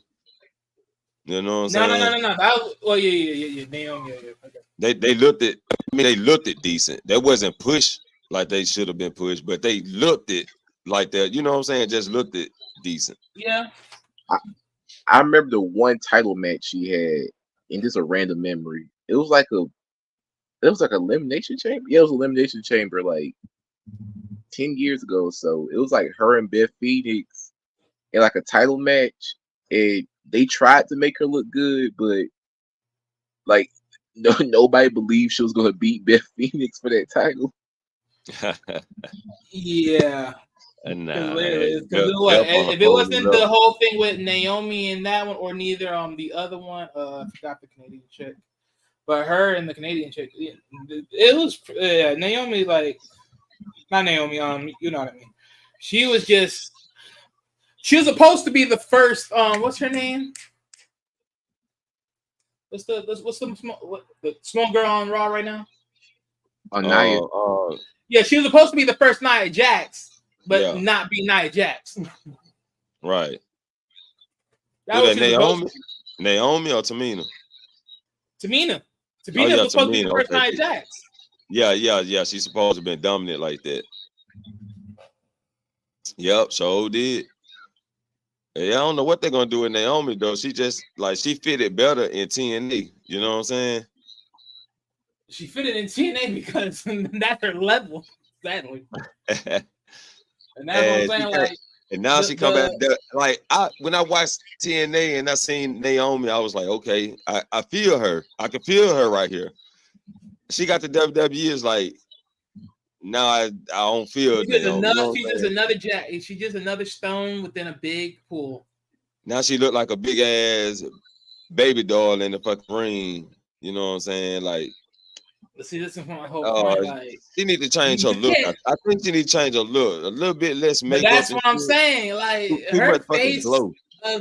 You know what I'm saying? No. That was, yeah. Naomi, yeah. Okay. They looked it. I mean, they looked it decent. They wasn't pushed like they should have been pushed, but they looked it like that. You know what I'm saying? Just looked it decent. Yeah. I remember the one title match she had, and this is a random memory. It was like elimination chamber. Yeah, it was elimination chamber like 10 years ago. So it was like her and Beth Phoenix in like a title match, and they tried to make her look good, but like nobody believed she was going to beat Beth Phoenix for that title. Yeah. Nah, if it wasn't the whole thing with Naomi and that one, or neither the other one, I forgot the Canadian chick, but her and the Canadian chick, it was Naomi, like not Naomi, you know what I mean. She was supposed to be the first, what's her name? What's the small girl on Raw right now? Nia. Yeah, she was supposed to be the first Nia Jax, but not be Nia Jax. Right. That was Naomi or Tamina? Tamina was supposed to be the first Nia Jax. Yeah. She's supposed to have been dominant like that. Yep, so did. Yeah, I don't know what they're gonna do with Naomi though. She just she fitted better in TNA. You know what I'm saying? She fitted in TNA because that's her level, sadly. And that's what I'm saying. And now she come back. When I watched TNA and I seen Naomi, I was like, okay, I feel her. I can feel her right here. She got the WWE. Is like, now I don't feel. She's just another stone within a big pool. Now she looked like a big ass baby doll in the fucking ring. You know what I'm saying? Like, see, this is my whole point. Like, she need to change her look. I think she need to change her look. A little bit less makeup. That's what I'm saying. Like, her face of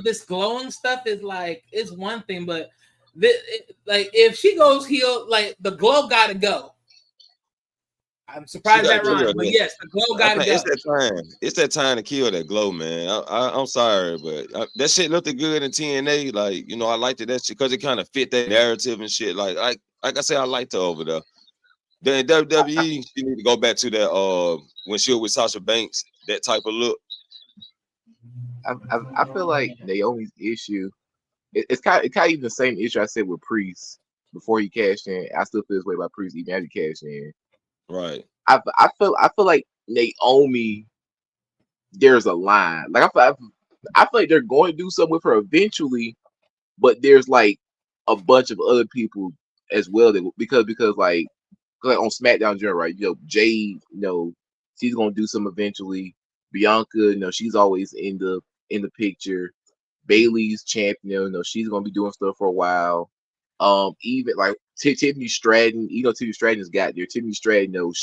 this glowing stuff is like, it's one thing, but if she goes heel, like the glow gotta go. I'm surprised that rhymes, but yes, the glow gotta go. It's that time to kill that glow, man. I'm sorry, but that shit looked good in TNA. Like, you know, I liked that shit because it kind of fit that narrative and shit. Like I said, I liked her over there. Then WWE, she need to go back to that when she was with Sasha Banks, that type of look. I feel like Naomi's issue, it's kind of even the same issue I said with Priest before he cashed in. I still feel this way about Priest even after he cashed in. Right. I feel like Naomi, there's a line. Like I feel like they're going to do something with her eventually, but there's like a bunch of other people as well that because like on SmackDown, right? You know, Jade, you know, she's gonna do some eventually. Bianca, you know, she's always in the picture. Bailey's champion, you know, she's gonna be doing stuff for a while. Even like Tiffany Stratton, you know, Tiffany Stratton's got there. Tiffany Stratton, you know,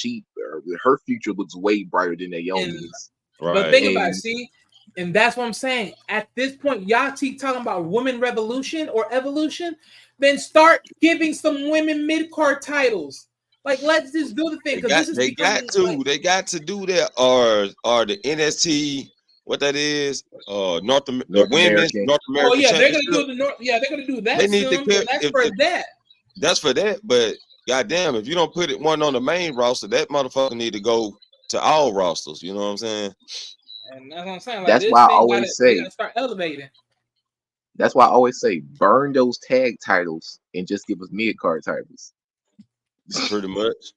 her future looks way brighter than Naomi's. Right. But think about it, see, and that's what I'm saying. At this point, y'all keep talking about women revolution or evolution, then start giving some women mid-card titles. Like, let's just do the thing. They got to do that, or the NXT, what that is, North American. Oh yeah, they're gonna do they're gonna do that. They need soon, to that's for that. That's for that, but goddamn, if you don't put one on the main roster, that motherfucker need to go to all rosters. You know what I'm saying? And that's what I'm saying. Like, that's why I always say start elevating. That's why I always say burn those tag titles and just give us mid-card titles. Pretty much.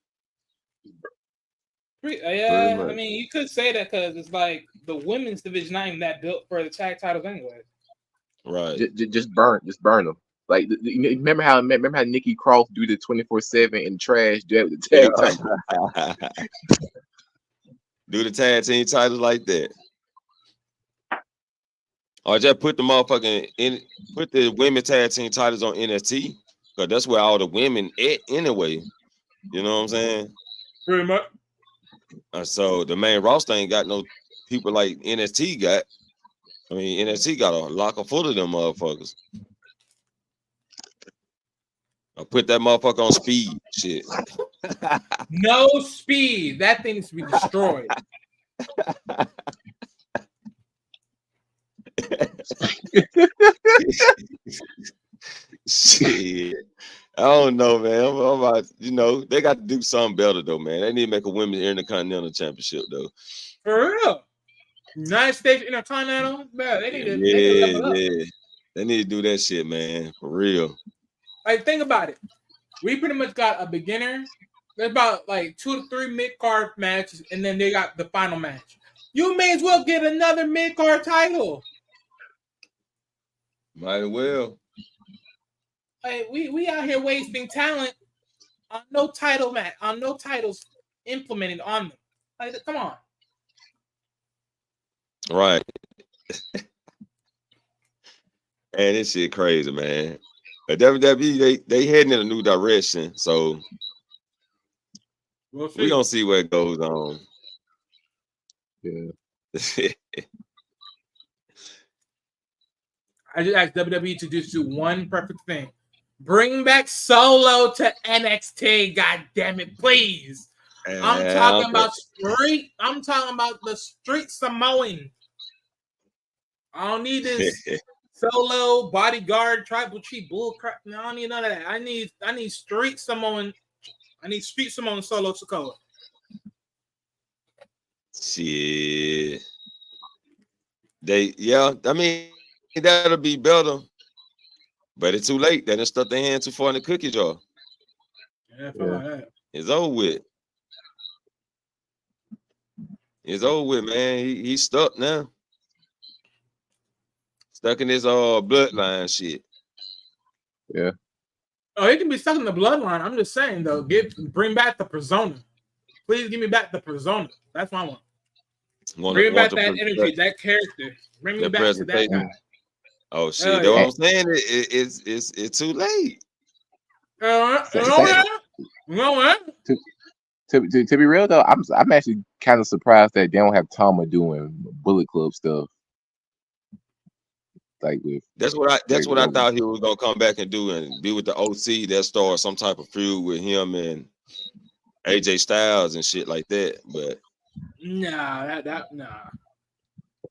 Yeah, I mean, you could say that because it's like the women's division not even that built for the tag titles anyway. Right. Just burn them. Like, remember how Nikki Cross do the 24/7 in the trash? Do that with the Yeah. tag title. Do the tag team titles like that. Or just put the put the women tag team titles on NXT, because that's where all the women at anyway. You know what I'm saying? Pretty much. So the main roster ain't got no people like NXT got. I mean, NXT got a lock of full of them motherfuckers. I put that motherfucker on speed. Shit. No speed. That thing needs to be destroyed. Shit. I don't know, man. I'm about, they got to do something better though, man. They need to make a women's Intercontinental Championship though. For real. United States Intercontinental, man, they need to level up. Yeah. They need to do that shit, man. For real. Like, think about it. We pretty much got a beginner. There's about like 2 to 3 mid-card matches, and then they got the final match. You may as well get another mid-card title. Might as well. Like, we out here wasting talent on no title match, on no titles implemented on them. Like, come on. Right. And this shit crazy, man. But WWE, they heading in a new direction, so We're gonna see where it goes on. Yeah. I just asked WWE to just do one perfect thing. Bring back Solo to NXT, god damn it, please. I'm talking about the street Samoan. I don't need this Solo bodyguard tribal chief bull crap. No, I don't need none of that. I need street Samoan. I need street Samoan Solo Sikoa. Shit. I mean, that'll be better. But it's too late. They done stuck their hand too far in the cookie jar. Yeah. It's over with. It's over with, man. He's stuck now. Stuck in this bloodline shit. Yeah. Oh, he can be stuck in the bloodline. I'm just saying though, bring back the persona. Please give me back the persona. That's what I want. Bring back that energy, that character. Bring me back to that guy. Oh shit! What I'm saying it's too late. To be real though, I'm actually kind of surprised that they don't have Tama doing Bullet Club stuff. Like that's what I thought he was gonna come back and do, and be with the OC that start some type of feud with him and AJ Styles and shit like that. But nah. I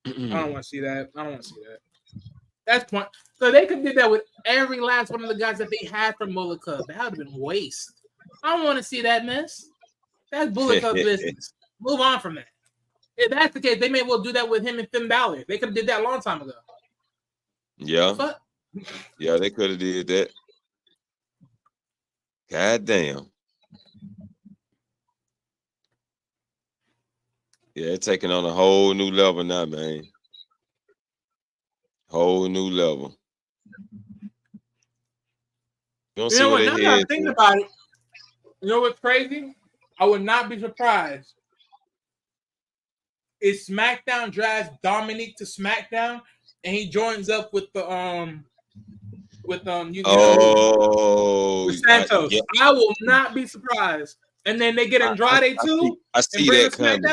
don't want to see that. That's point. So they could do that with every last one of the guys that they had from Bullet Club. That would have been waste. I don't want to see that mess. That's Bullet Club business. Move on from that. If that's the case, they may well do that with him and Finn Balor. They could have did that a long time ago. Yeah. Yeah, they could have did that. God damn. Yeah, it's taking on a whole new level now, man. Whole new level. You know what? Now that I'm thinking about it, you know what's crazy? I would not be surprised if SmackDown drives Dominic to SmackDown and he joins up with the with Santos. I will not be surprised. And then they get Andrade too. I see that coming.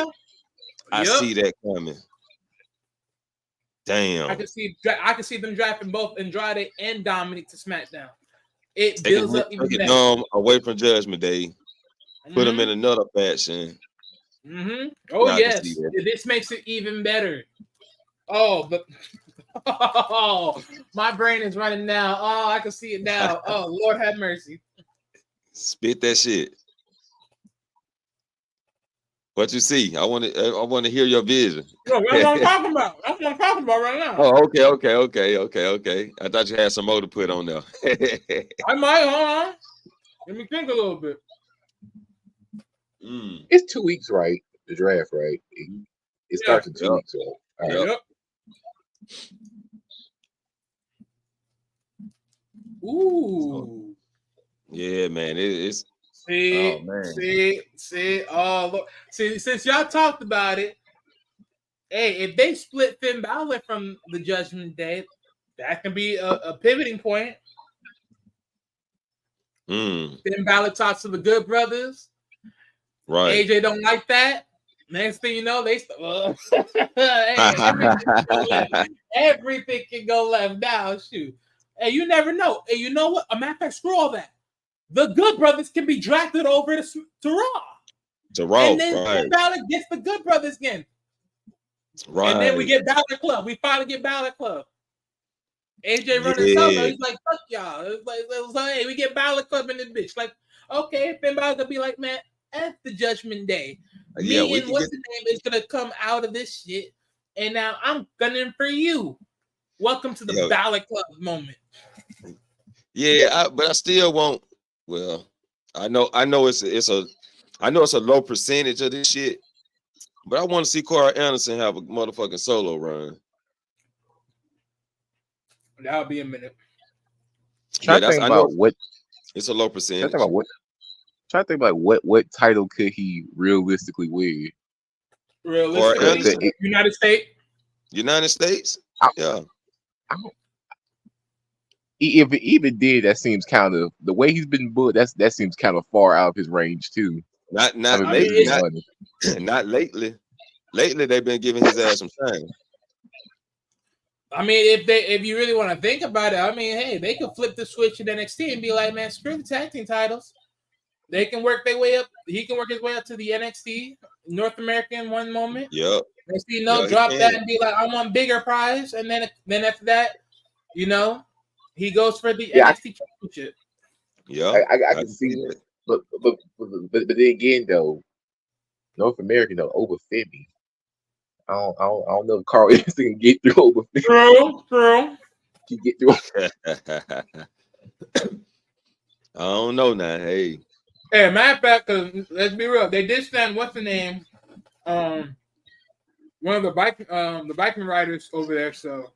I see that coming. Damn. I can see them drafting both Andrade and Dominic to SmackDown. It builds up even better. Away from Judgment Day. Put them in another faction. Mm-hmm. Oh yes, this makes it even better. Oh, but my brain is running now. Oh, I can see it now. Oh, Lord have mercy. Spit that shit. What you see? I want to hear your vision. No, that's what I'm talking about. That's what I'm talking about right now. Oh, okay. I thought you had some more to put on there. I might. Hold on. Let me think a little bit. It's 2 weeks, right? The draft, right? It starts in 2 weeks, right? All right. Yep. Ooh. Yeah, man. It's See, oh man. look. See, since y'all talked about it, hey, if they split Finn Balor from the Judgment Day, that can be a pivoting point. Finn Balor talks to the Good Brothers. Right. AJ don't like that. Next thing you know, they everything can go left now. Shoot. Hey, you never know. Hey, you know what? A matter of fact, screw all that. The Good Brothers can be drafted over to Raw. To Raw, and then right. Finn Balor gets the Good Brothers again. Right. And then we get Balor Club. We finally get Balor Club. AJ running solo. He's like, fuck y'all. It's like, hey, we get Balor Club in this bitch. Like, okay, Finn Balor gonna be like, man, at the Judgment Day. Me and what's the name is gonna come out of this shit. And now I'm gunning for you. Welcome to the Balor Club moment. Yeah, but I still won't. Well, I know it's a low percentage of this shit, but I want to see Carl Anderson have a motherfucking solo run. That'll be a minute. Try to think about what it's a low percentage. Try to think about what title could he realistically win? Realistically, United States. United States. Yeah. If it even did, that seems kind of the way he's been booked. That seems kind of far out of his range too. Not lately. Not lately. Lately, they've been giving his ass some time. I mean, if you really want to think about it, I mean, hey, they could flip the switch in NXT and be like, man, screw the tag team titles. They can work their way up. He can work his way up to the NXT North American one moment. Yep. Next thing you know, drop that and be like, I want bigger prize. And then after that, you know, he goes for the NXT championship. Yeah, I can see it. But then again, though, North American though overfit me. I don't know if Carl Anderson can get through overfit. True. Can get through. I don't know now. Hey, matter of fact, because let's be real, they did stand what's the name, one of the biking riders over there. So,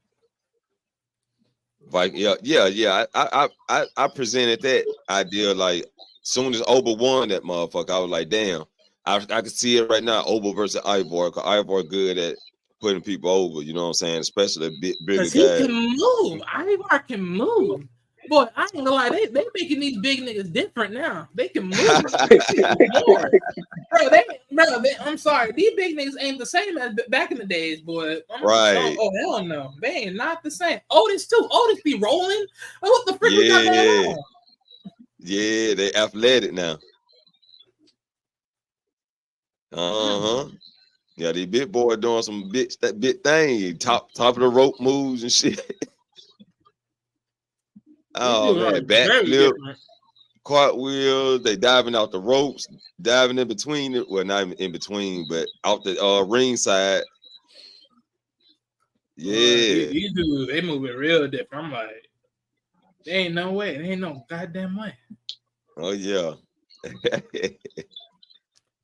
yeah. I presented that idea like soon as Oba won that motherfucker, I was like, damn. I can see it right now. Oba versus Ivor. Cause Ivor good at putting people over. You know what I'm saying? Especially bigger guys. He can move. Ivor can move. Boy, I ain't gonna lie. They making these big niggas different now. They can move more. Bro, I'm sorry. These big niggas ain't the same as back in the days, boy. Right. Oh, hell no. They ain't not the same. Otis too. Otis be rolling. What the frick we got going on? Yeah, they athletic now. Yeah, the big boy doing some big thing, top of the rope moves and shit. Oh man, backflip, cartwheels. They diving out the ropes, diving in between it. Well, not even in between, but out the ring side. Yeah, these dudes, they moving real different. I'm like, there ain't no way. There ain't no goddamn way. Oh yeah.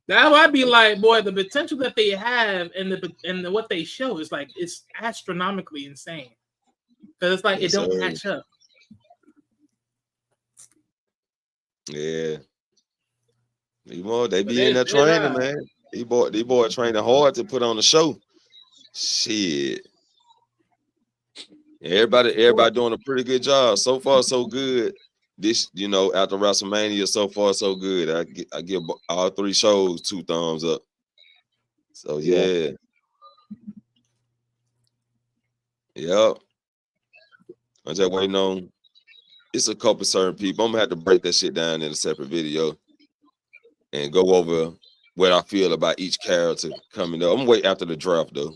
That would be like, boy, the potential that they have and what they show is like it's astronomically insane. Because it's like it don't match up. Yeah. They be in there training, man. These boy training hard to put on the show. Shit. Everybody doing a pretty good job. So far, so good. This, after WrestleMania, so far, so good. I give all 3 shows 2 thumbs up. So yeah. Yep. I'm just waiting on. It's a couple certain people. I'm gonna have to break that shit down in a separate video and go over what I feel about each character coming up. I'm gonna wait after the draft though.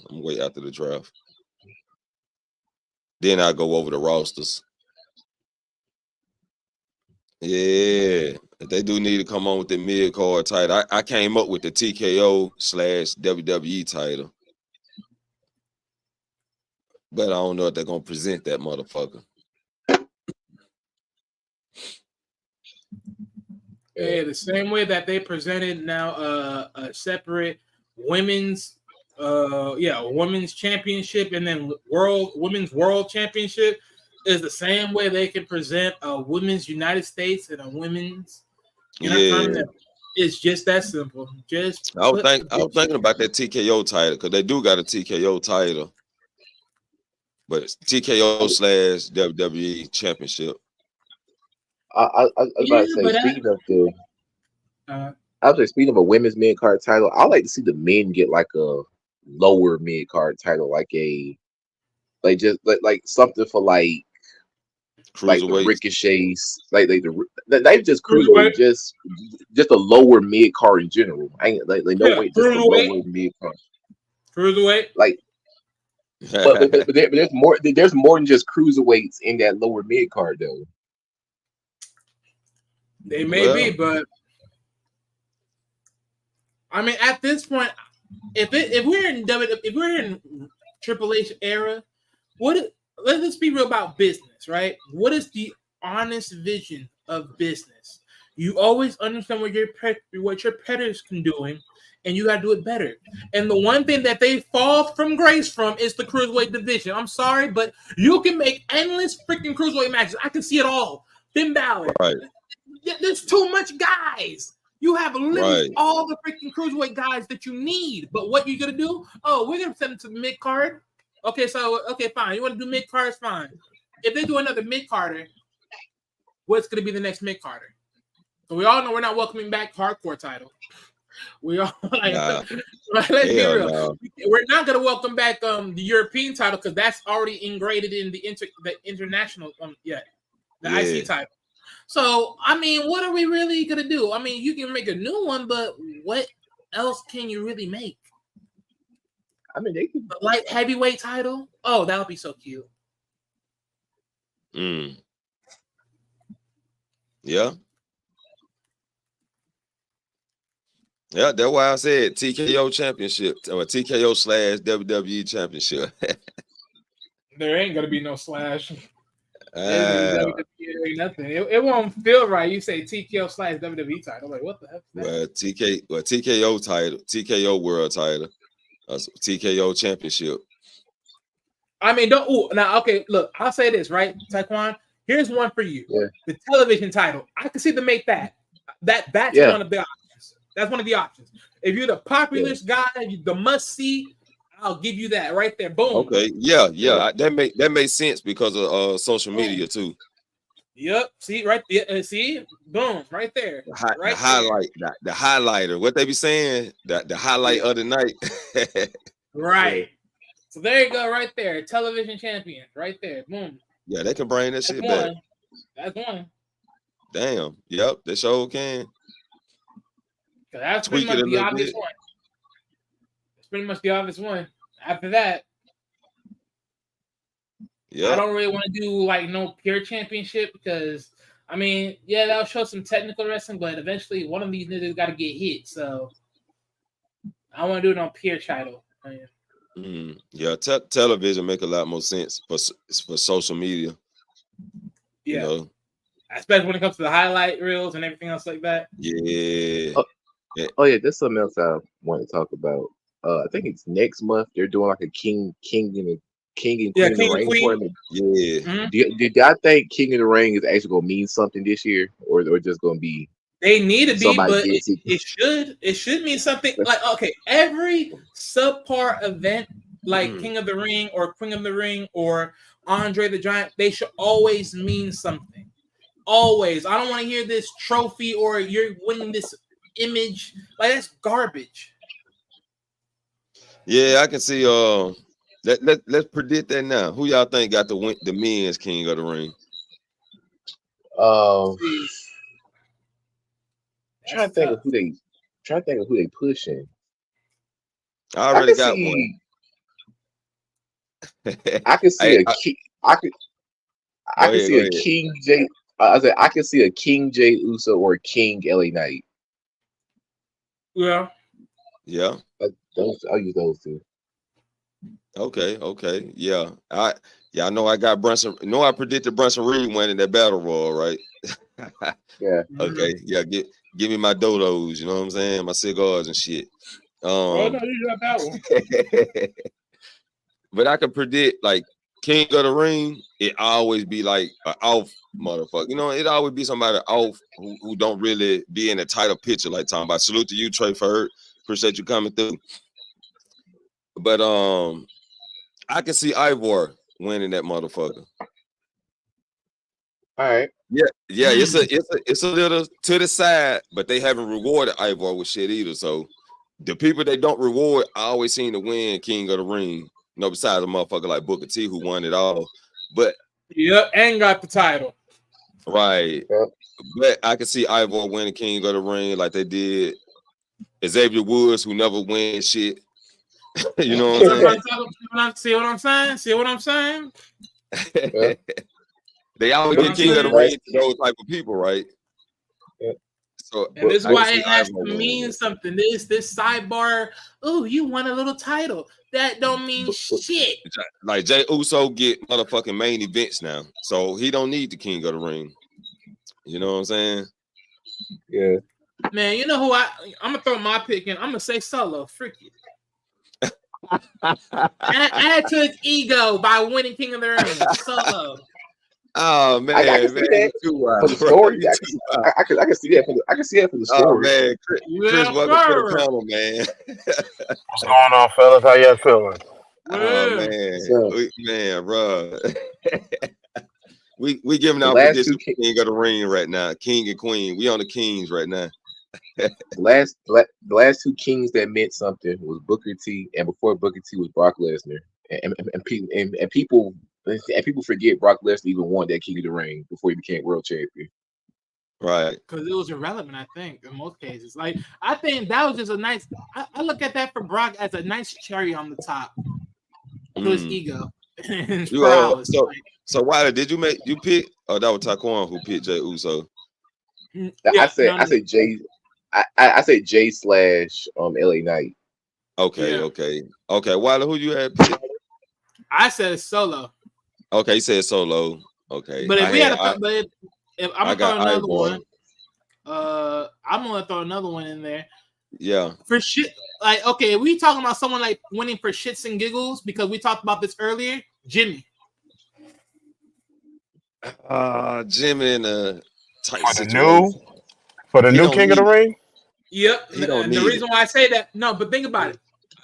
Then I'll go over the rosters. Yeah, they do need to come on with the mid-card title. I came up with the TKO/WWE title. But I don't know if they're gonna present that motherfucker. Yeah, the same way that they presented now a separate women's women's championship and then women's world championship. is the same way they can present a women's United States and a women's Intercontinental. It's just that simple. Just I was thinking about that TKO title because they do got a TKO title, but it's TKO / WWE Championship. I was about to say, speaking of the, I was like, speaking of a women's mid card title, I like to see the men get like a lower mid card title, like something for like the Ricochets, like they just cruiserweight, just a lower mid card in general. I ain't like no weight, just a lower mid card. Cruiserweight, like. but there's more. There's more than just cruiserweights in that lower mid card, though. They may be, but I mean, at this point, if we're in Triple H era, let's be real about business, right? What is the honest vision of business? You always understand what your competitors can do, and you got to do it better. And the one thing that they fall from grace from is the cruiserweight division. I'm sorry, but you can make endless freaking cruiserweight matches. I can see it all. Finn Balor. Right. There's too much guys. You have literally all the freaking cruiserweight guys that you need. But what you gonna do? Oh, we're gonna send them to the mid card. Okay, fine. You want to do mid cards? Fine. If they do another mid carder, what's gonna be the next mid carder? So we all know we're not welcoming back hardcore title. We all let's be real. No. We're not gonna welcome back the European title because that's already ingrained in the international the IC title. So I mean, what are we really gonna do? I mean, you can make a new one, but what else can you really make? I mean, they can light heavyweight title. Oh, that would be so cute. Yeah. Yeah, that's why I said TKO Championship or TKO / WWE Championship. There ain't gonna be no slash. WWE ain't nothing. It won't feel right. You say TKO / WWE title. I'm like, what the heck? TKO title, TKO World title, TKO Championship. I mean, okay, look, I'll say this, right, Taekwon? Here's one for you. Yeah. The television title. I can see them make that. That's one of the options. That's one of the options. If you're the populist guy, the must-see, I'll give you that right there. Boom. Okay. Yeah. That makes sense because of social media too. Yep. See, right there. See, boom, right there. The highlighter. What they be saying? The highlight of the night. Right. So there you go, right there. Television champion, right there. Boom. Yeah, they can bring that shit back. That's one. Damn. Yep. They sure can. That's pretty much the obvious one. It's pretty much the obvious one. After that, I don't really want to do like no pure championship because I mean, yeah, that'll show some technical wrestling, but eventually one of these niggas got to get hit. So I want to do it on pure title. Yeah, television make a lot more sense for social media. Yeah, you know? Especially when it comes to the highlight reels and everything else like that. Yeah. Oh yeah, there's something else I want to talk about. I think it's next month. They're doing like a King and Queen of the Ring tournament. Yeah. Mm-hmm. Did I think King of the Ring is actually gonna mean something this year, or just gonna be? They need to be, but it should mean something. Like okay, every subpar event like King of the Ring or Queen of the Ring or Andre the Giant, they should always mean something. Always. I don't want to hear this trophy or you're winning this image. Like that's garbage. Yeah, I can see. Let's predict that now. Who y'all think got the men's King of the Ring? Trying to think of who they pushing. I already got one. I can see I can see a King J. I can see a King J Uso or King LA Knight. Yeah. Yeah. I'll use those two. Okay. Yeah. I know I got Brunson. No, I predicted Brunson Reed winning that battle royal, right? Yeah. Okay. Yeah. Give me my dodos. You know what I'm saying? My cigars and shit. No, you got that one. But I can predict like King of the Ring, it always be like an off motherfucker. You know, it always be somebody off who don't really be in a title picture like talking about. Salute to you, Cheif. Appreciate you coming through. But I can see Ivor winning that motherfucker. All right. Yeah, it's a little to the side, but they haven't rewarded Ivor with shit either. So the people they don't reward always seem to win King of the Ring. No, besides a motherfucker like Booker T who won it all. But and got the title. Right. Yep. But I can see Ivor winning King of the Ring like they did Xavier Woods, who never wins shit. You know what I'm saying? See what I'm saying? Yeah. They always get King of the Ring to those type of people, right? Yeah. So, and this is why it has to mean something. This sidebar. Oh, you won a little title. That don't mean shit. Like Jey Uso get motherfucking main events now, so he don't need the King of the Ring. You know what I'm saying? Yeah. Man, you know who I'm gonna throw my pick in. I'm gonna say Solo. Frick it. Add to his ego by winning King of the Ring. Solo. Oh man, I can see that for the story. I can see that for the story. Oh man, Chris, welcome to the panel, man. What's going on, fellas? How y'all feeling? Oh man, bro. we giving out predictions for King of the Ring right now, King and Queen. We on the Kings right now. The last two kings that meant something was Booker T, and before Booker T was Brock Lesnar, and people forget Brock Lesnar even won that King of the Ring before he became world champion. Right. Because it was irrelevant, I think, in most cases. Like, I think that was just a nice. I look at that for Brock as a nice cherry on the top to his ego. So Wilder, did you pick? Oh, that was Taquan who picked Jey Uso. I said Jay. I said Jay / LA Knight. Okay. Wilder, who you had picked? I said Solo. Okay, you said Solo. Okay. But if I'm gonna throw another one, I'm gonna throw another one in there. Yeah. For shit, like, okay, we talking about someone like winning for shits and giggles because we talked about this earlier. Jimmy. Jimmy in a tight for the new King of the Ring. Yep. And the reason why I say that, but think about it.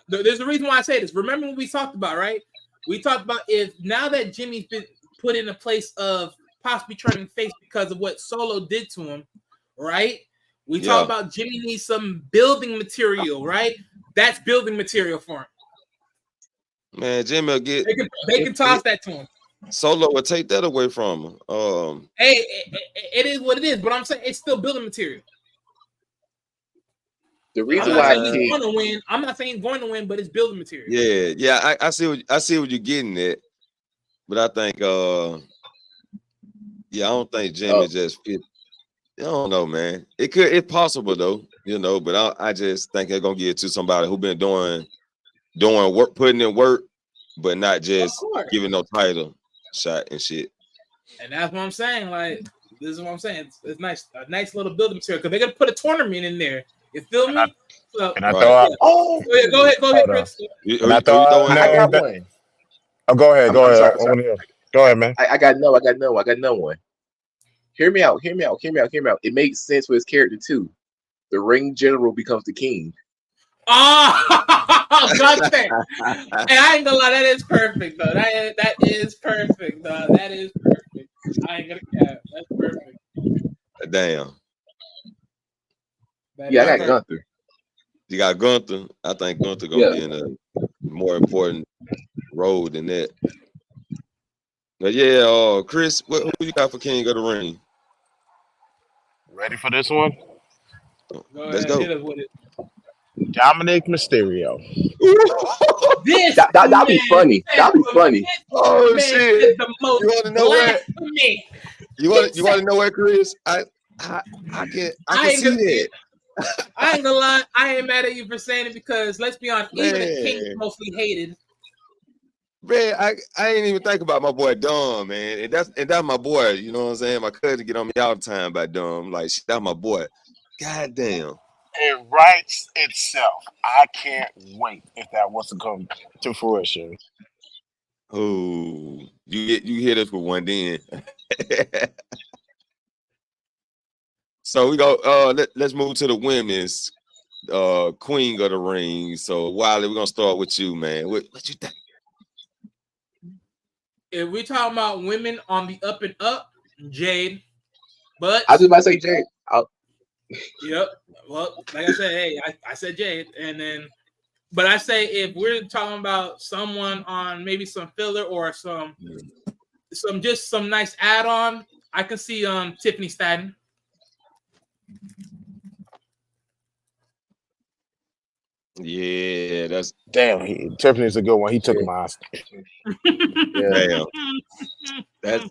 There's a reason why I say this. Remember what we talked about, right? We talked about if now that Jimmy's been put in a place of possibly turning face because of what Solo did to him, right? We talked about Jimmy needs some building material, right? That's building material for him. Man, Jimmy will get. They can toss that to him. Solo will take that away from him. Hey, it is what it is, but I'm saying it's still building material. The reason why he's going to win, I'm not saying he's going to win, but it's building material. Yeah. I see what you're getting at, but I think, I don't think Jimmy just fit. I don't know, man. It's possible though, but I just think they're gonna give it to somebody who been doing work, putting in work, but not just giving no title shot and shit. And that's what I'm saying. Like, this is what I'm saying. It's nice, a nice little building material because they're gonna put a tournament in there. You feel me? Go ahead, Chris. I got one. Oh, go ahead. Go ahead, man. I got no one. Hear me out. It makes sense for his character too. The ring general becomes the king. Oh, God damn. And I ain't gonna lie, that is perfect though. That is perfect, though. That is perfect. I ain't gonna cap. That's perfect. Damn. I got Gunther. You got Gunther. I think Gunther gonna be in a more important role than that. But Chris, who you got for King of the Ring? Ready for this one? Let's go. Hit us with it. Dominic Mysterio. That'd be funny. Oh man, shit! The most you want to know what? You want to know what, Chris? I can see that. I ain't gonna lie. I ain't mad at you for saying it because let's be honest, even the King is mostly hated. Man, I ain't even think about my boy Dom, man. And that's my boy. You know what I'm saying? My cousin get on me all the time about Dom. Like, that's my boy. God damn. It writes itself. I can't wait if that was to come to fruition. Oh, you hit us with one then. So we go. Let's move to the women's queen of the ring. So Wiley, we're gonna start with you, man. What you think? If we're talking about women on the up and up, Jade. But I was just about to say Jade. yep. Well, like I said, hey, I said Jade, and then, but I say if we're talking about someone on maybe some filler or some just some nice add-on, I can see Tiffany Stratton. Yeah, that's Damn, Tiffany's a good one. He took mine. Yeah. damn.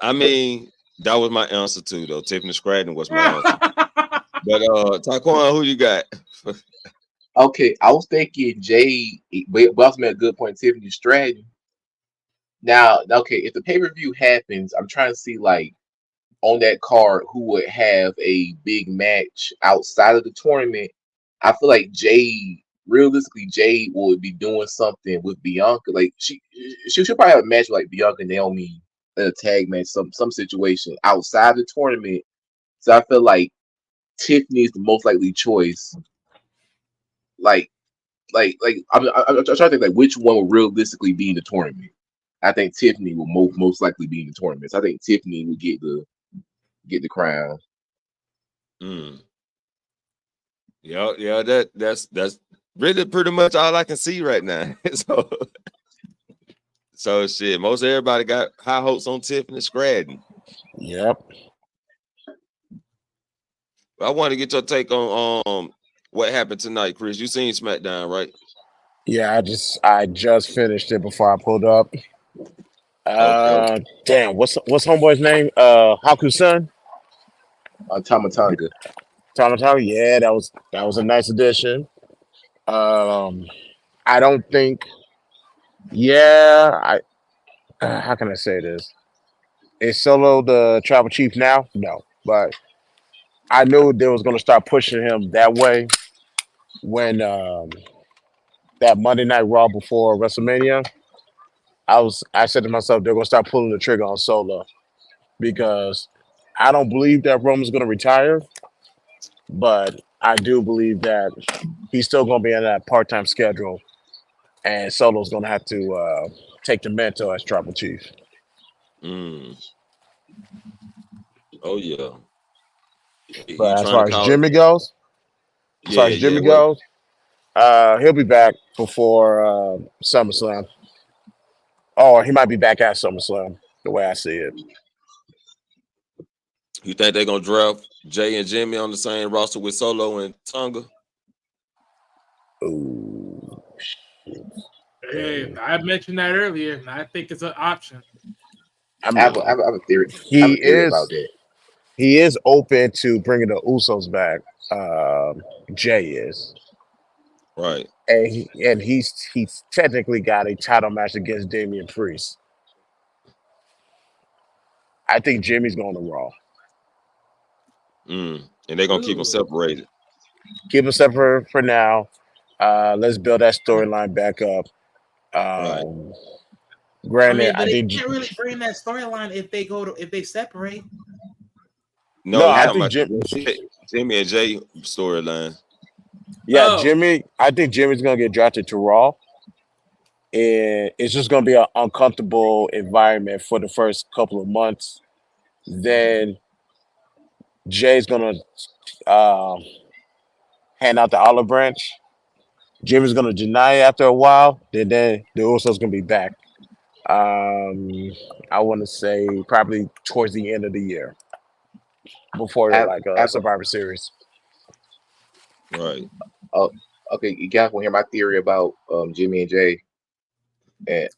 I mean, that was my answer too, though. Tiffany Stratton was my answer. But Taquan, who you got? Okay, I was thinking Jade, but also made a good point. Tiffany Stratton. Now, okay, if the pay-per-view happens, I'm trying to see like on that card who would have a big match outside of the tournament. I feel like realistically, Jade would be doing something with Bianca. Like she'll probably have a match with like Bianca and Naomi in a tag match, some situation outside the tournament. So I feel like Tiffany is the most likely choice. Like I'm trying to think like which one will realistically be in the tournament. I think Tiffany will most likely be in the tournament. So I think Tiffany will get the crown. Yeah, that's really pretty much all I can see right now. So shit, most everybody got high hopes on Tiffany Stratton. Yep. I want to get your take on what happened tonight, Chris. You seen SmackDown, right? Yeah, I just finished it before I pulled up. Okay. Damn, what's homeboy's name? Haku's son? Tama Tonga. Yeah, that was a nice addition. I don't think. Yeah, how can I say this? Is Solo the tribal chief now? No, but I knew they was gonna start pushing him that way when that Monday Night Raw before WrestleMania. I said to myself they're gonna start pulling the trigger on Solo because I don't believe that Roman's gonna retire, but I do believe that he's still gonna be on that part-time schedule, and Solo's gonna have to take the mantle as tribal chief. Oh yeah. But as Trying to far as call it. Jimmy goes, Yeah. he'll be back before SummerSlam. Or he might be back at SummerSlam, the way I see it. You think they're gonna draft Jay and Jimmy on the same roster with Solo and Tonga? Ooh. Hey, I mentioned that earlier, and I think it's an option. I have a theory. I have a theory about that. He is open to bringing the Usos back. Jay is. Right. And he's technically got a title match against Damian Priest. I think Jimmy's going to Raw. And they're gonna keep them separated. Keep them separate for now. Let's build that storyline back up. Right. Granted, I think they can't really bring that storyline if they separate. No, I think Jimmy and Jay storyline. Yeah, Jimmy. I think Jimmy's gonna get drafted to Raw, and it's just gonna be an uncomfortable environment for the first couple of months. Then Jay's gonna hand out the olive branch. Jimmy's gonna deny it after a while. Then the Usos gonna be back. I want to say probably towards the end of the year, before a Survivor Series. Right. Oh, okay. You guys want to hear my theory about Jimmy and Jay? And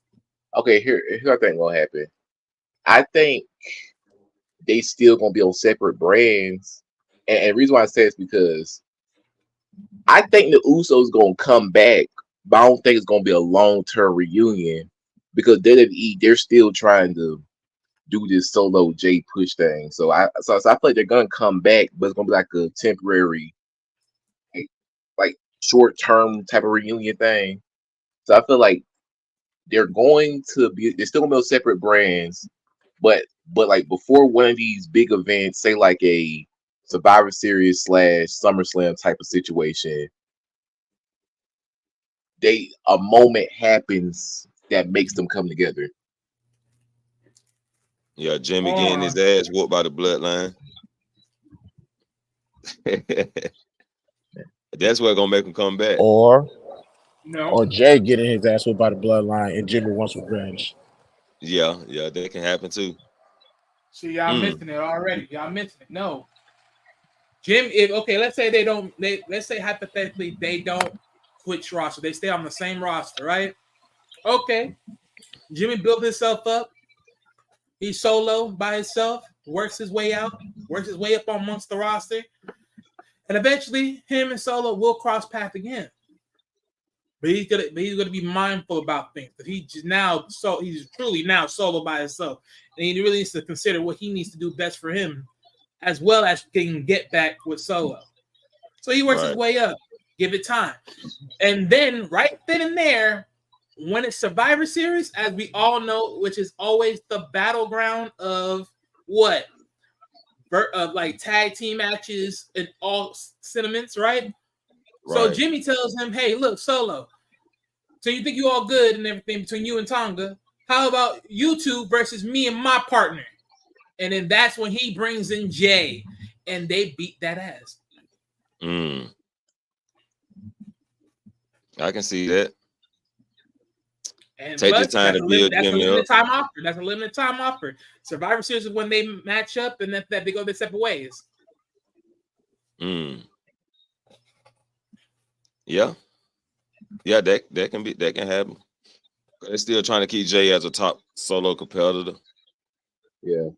okay, here's what I think gonna happen. I think they still gonna be on separate brands, and the reason why I say it's because I think the Usos gonna come back, but I don't think it's gonna be a long-term reunion because they're still trying to do this Solo Jay push thing. So I feel like they're gonna come back, but it's gonna be like a temporary, like short-term type of reunion thing. So I feel like they're still gonna be separate brands, but like before one of these big events, say like a Survivor Series / SummerSlam type of situation, a moment happens that makes them come together. Yeah, Jimmy getting his ass whooped by the bloodline. That's what's gonna make him come back. Or No. Jay getting his ass whooped by the bloodline and Jimmy wants revenge. Yeah, that can happen too. See, y'all missing it already. Y'all missing it. No. Jim, let's say let's say hypothetically they don't switch roster. They stay on the same roster, right? Okay. Jimmy built himself up. He's solo by himself, works his way out, works his way up amongst the roster. And eventually him and Solo will cross path again. But he's gonna be mindful about things. But he's truly now solo by himself. And he really needs to consider what he needs to do best for him, as well as getting get back with Solo. So he works his way up. Give it time. And then right then and there, when it's Survivor Series, as we all know, which is always the battleground of what? Like tag team matches and all sentiments, right? So Jimmy tells him, hey, look, Solo, so you think you all good and everything between you and Tonga? How about you two versus me and my partner? And then that's when he brings in Jay, and they beat that ass. I can see that. And take the time to build Jimmy up. That's a limited time offer. Survivor Series is when they match up and that they go their separate ways. Yeah, that can happen. They're still trying to keep Jay as a top solo competitor. Yeah.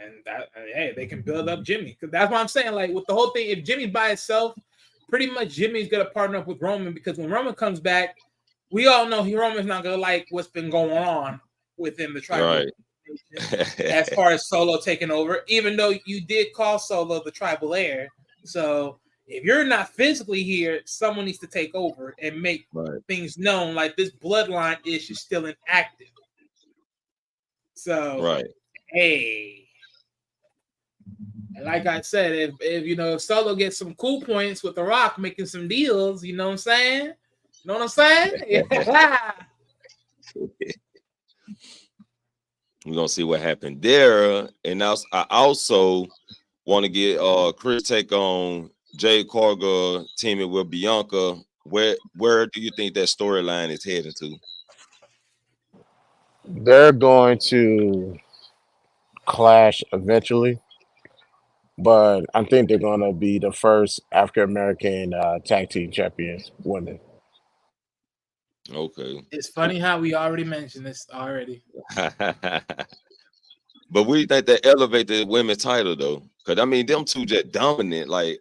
And hey, they can build up Jimmy. Because that's what I'm saying. Like with the whole thing, if Jimmy's by himself, pretty much Jimmy's gonna partner up with Roman, because when Roman comes back, we all know Roman's not gonna like what's been going on within the tribal as far as Solo taking over, even though you did call Solo the tribal heir. So if you're not physically here, someone needs to take over and make things known, like this bloodline issue is still inactive. So hey, and like I said, if Solo gets some cool points with The Rock making some deals, you know what I'm saying? You know what I'm saying? Yeah. We're gonna see what happened there. And I also want to get Chris take on Jade Cargill teaming with Bianca. Where do you think that storyline is heading to? They're going to clash eventually, but I think they're going to be the first African American tag team champions, women. Okay. It's funny how we already mentioned this already. But we think they elevate the women's title though, because I mean them two just dominant. Like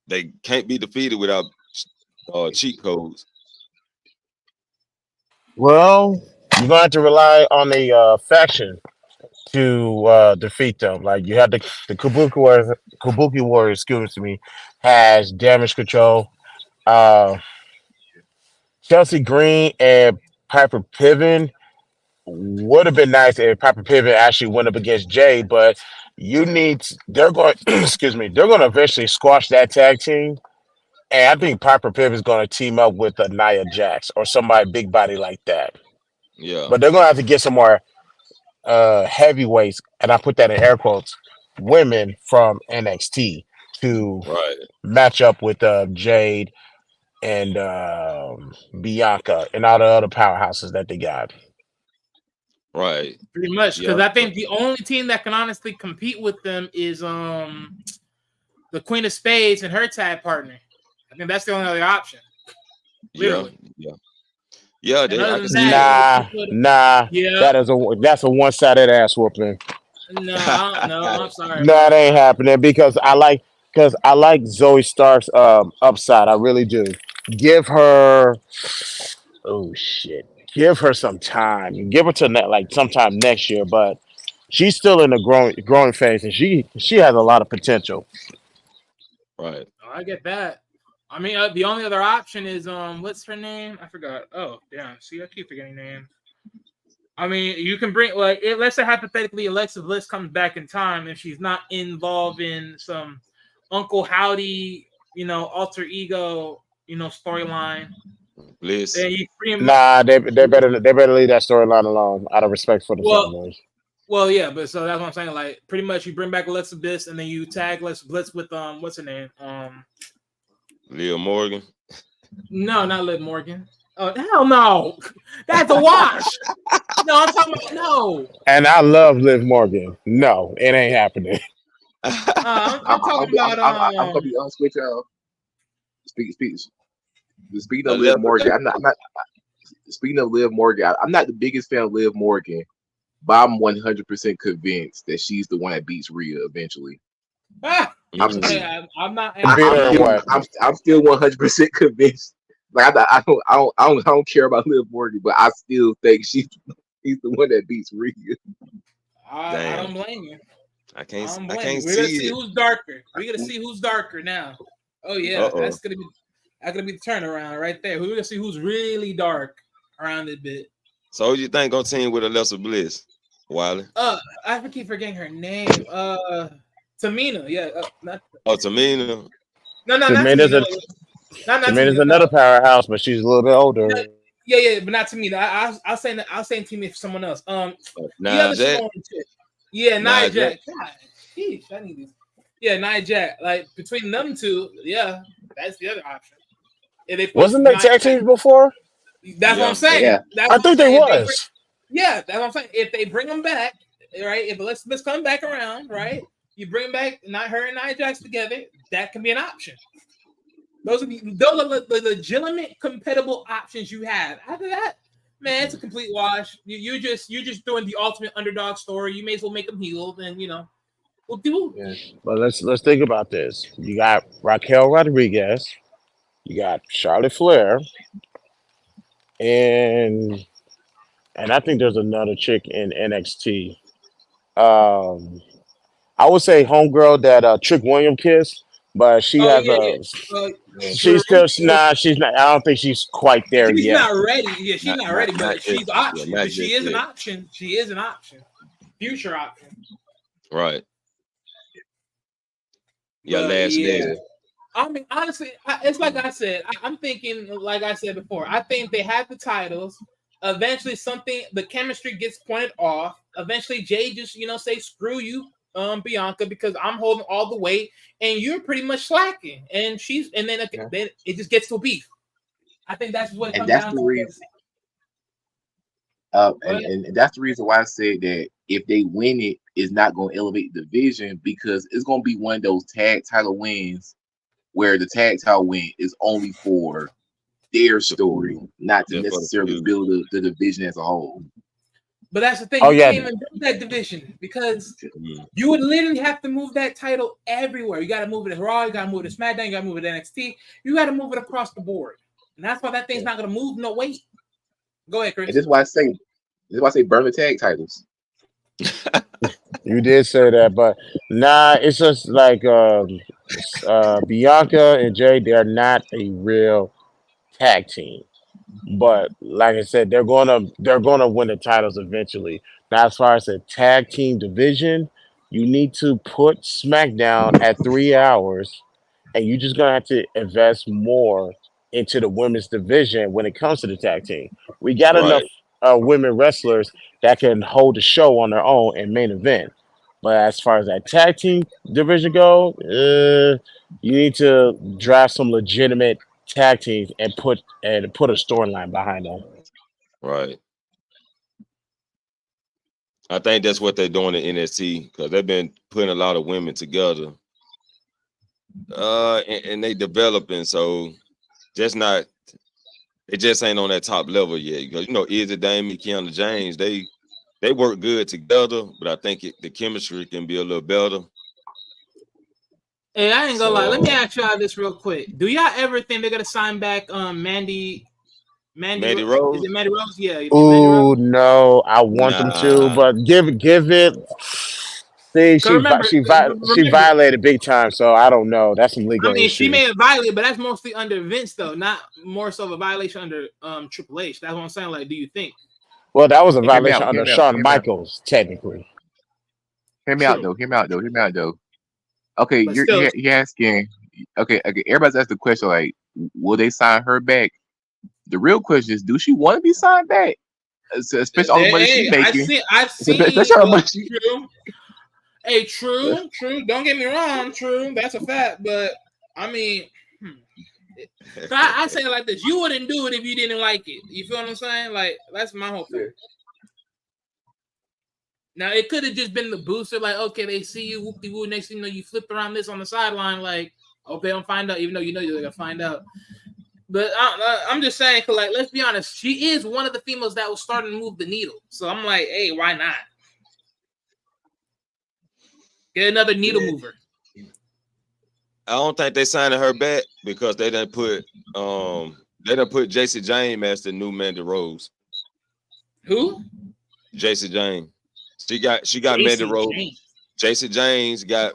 they can't be defeated without cheat codes. Well, you're going to have to rely on a faction to defeat them. Like you have the Kabuki Warriors, excuse me, has Damage Control. Chelsea Green and Piper Piven would have been nice if Piper Piven actually went up against Jay, but they're going excuse me, they're going to eventually squash that tag team. And I think Piper Piven is going to team up with Nia Jax or somebody big body like that. Yeah. But they're going to have to get some more heavyweights, and I put that in air quotes, women from NXT to match up with Jade and Bianca and all the other powerhouses that they got. Right. Pretty much, because I think the only team that can honestly compete with them is the Queen of Spades and her tag partner. I think that's the only other option. Literally. Yeah. Nah. Yeah. That's a one-sided ass whooping. No, I'm sorry. No, it ain't happening because I like Zoe Stark's upside. I really do. Give her some time. Give her to sometime next year, but she's still in the growing phase, and she has a lot of potential. Right. Oh, I get that. I mean, the only other option is what's her name? I forgot. Oh, damn. See, I keep forgetting names. I mean, you can bring let's say hypothetically Alexa Bliss comes back in time and she's not involved in some Uncle Howdy, alter ego, storyline. Bliss. Then you bring Nah, they better leave that storyline alone out of respect for the family. Well, yeah, but so that's what I'm saying. Like, pretty much, you bring back Alexa Bliss and then you tag Alexa Bliss with what's her name? Liv Morgan. No, not Liv Morgan. Oh, hell no. That's a wash. No, I'm talking about no. And I love Liv Morgan. No, it ain't happening. I'm talking about. I'm gonna be honest with y'all. Speaking of Liv Morgan, I'm not. Speaking of Liv Morgan, I'm not the biggest fan of Liv Morgan, but I'm 100% convinced that she's the one that beats Rhea eventually. I'm still 100% convinced. Like I don't care about Liv Morgan, but I still think he's the one that beats Rhea. I don't blame you. I can't We're gonna see who's darker. We're gonna see who's darker now. Oh yeah, that's gonna be the turnaround right there. We're gonna see who's really dark around this bit. So who you think gonna team with Alexa Bliss, Wiley? I keep forgetting her name. Tamina. Yeah. Tamina. No, Tamina's another powerhouse, but she's a little bit older. Yeah, but not Tamina. I'll say Tamina for someone else. Nia Jax. Yeah, Nia Jax. God, sheesh, I need this. Yeah, Nia Jax. Like between them two, yeah, that's the other option. Wasn't they tag teams before? That's what I'm saying. Yeah. I think they was. That's what I'm saying. If they bring them back, right? If let's come back around, right? You bring back her and Nia Jax together, that can be an option. Those are the legitimate compatible options you have. After that, man, it's a complete wash. You're just doing the ultimate underdog story. You may as well make them healed, and we'll do. Yeah. But let's think about this. You got Raquel Rodriguez, you got Charlotte Flair, and I think there's another chick in NXT. I would say homegirl that Trick William kissed, but she has she's still she's not. I don't think she's quite there yet. She's not ready. Yeah, she's not ready, but she's option. Yeah, but she is an option. She is an option. Future option. Right. Yeah, last day. I mean, honestly, it's like I said. I'm thinking, like I said before. I think they have the titles. Eventually, the chemistry gets pointed off. Eventually, Jay just say screw you, Bianca, because I'm holding all the weight and you're pretty much slacking. And then it just gets to a beef. I think that's what it comes down to. And that's the reason why I said that if they win it, it's not going to elevate the division, because it's going to be one of those tag title wins where the tag title win is only for their story, not to necessarily build the division as a whole. But that's the thing. You can't even build that division, because you would literally have to move that title everywhere. You got to move it to Raw. You got to move it to SmackDown. You got to move it to NXT. You got to move it across the board. And that's why that thing's not going to move no weight. Go ahead, Chris. And this is why I say burn the tag titles. You did say that, but nah, it's just like Bianca and Jay, they're not a real tag team. But like I said, they're gonna win the titles eventually. Now, as far as the tag team division, you need to put SmackDown at 3 hours, and you're just gonna have to invest more into the women's division when it comes to the tag team. We got enough women wrestlers that can hold the show on their own and main event. But as far as that tag team division go, you need to draft some legitimate tag teams and put a storyline behind them. Right. I think that's what they're doing in NXT, because they've been putting a lot of women together, and they developing. So it just ain't on that top level yet. Because Izzy, Damien, Kiana James, they work good together, but I think the chemistry can be a little better. Hey, I ain't gonna lie. Let me ask y'all this real quick. Do y'all ever think they're gonna sign back Mandy Rose? Is it Mandy Rose? Yeah. Oh no, I want them to, but give it. See, Remember, she remember, violated big time, so I don't know. That's some legal I mean, she issue. may have violated, but that's mostly under Vince, though, not more so of a violation under Triple H. That's what I'm saying. Like, do you think? Well, that was a Hear me violation out. Hear under me out. Shawn Hear me out. Michaels, technically. Hear me out True, though. Hear me out though. Hear me out though. Okay, but still, you're asking. Okay. Everybody's asked the question like, will they sign her back? The real question is, do she want to be signed back? Especially all the money she's hey, making. I've Especially seen. all the money she. True. Hey, true. Don't get me wrong. True, that's a fact. But I mean, so I say it like this: you wouldn't do it if you didn't like it. You feel what I'm saying? Like that's my whole thing. Now it could have just been the booster, like okay, they see you, whoop de woo. Next thing you know, you flip around this on the sideline, like okay, I'm find out, even though you know you're gonna find out. But I'm just saying, cause like let's be honest, she is one of the females that was starting to move the needle. So I'm like, hey, why not? Get another needle mover. I don't think they signed her back because they didn't put JC James as the new Mandy Rose. Who? JC James. She got JC Mandy Rose. James. JC James got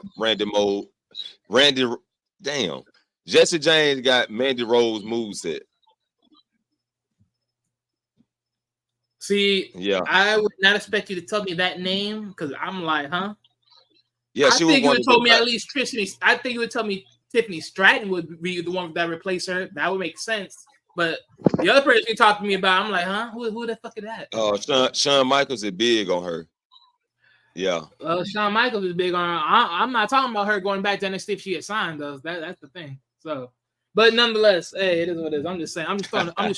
Jesse James got Mandy Rose moveset. See, Yeah. I would not expect you to tell me that name because I'm like, huh? Yeah, I she think you would would told me at least Tiffany. I think you would tell me Tiffany Stratton would be the one that replace her. That would make sense. But the other person you talked to me about, I'm like, huh? Who the fuck is that? Shawn Michaels is big on her. Yeah. Shawn Michaels is big on her. I'm not talking about her going back to NXT if she had signed those. That's the thing. So, but nonetheless, hey, it is what it is. I'm just saying. I'm just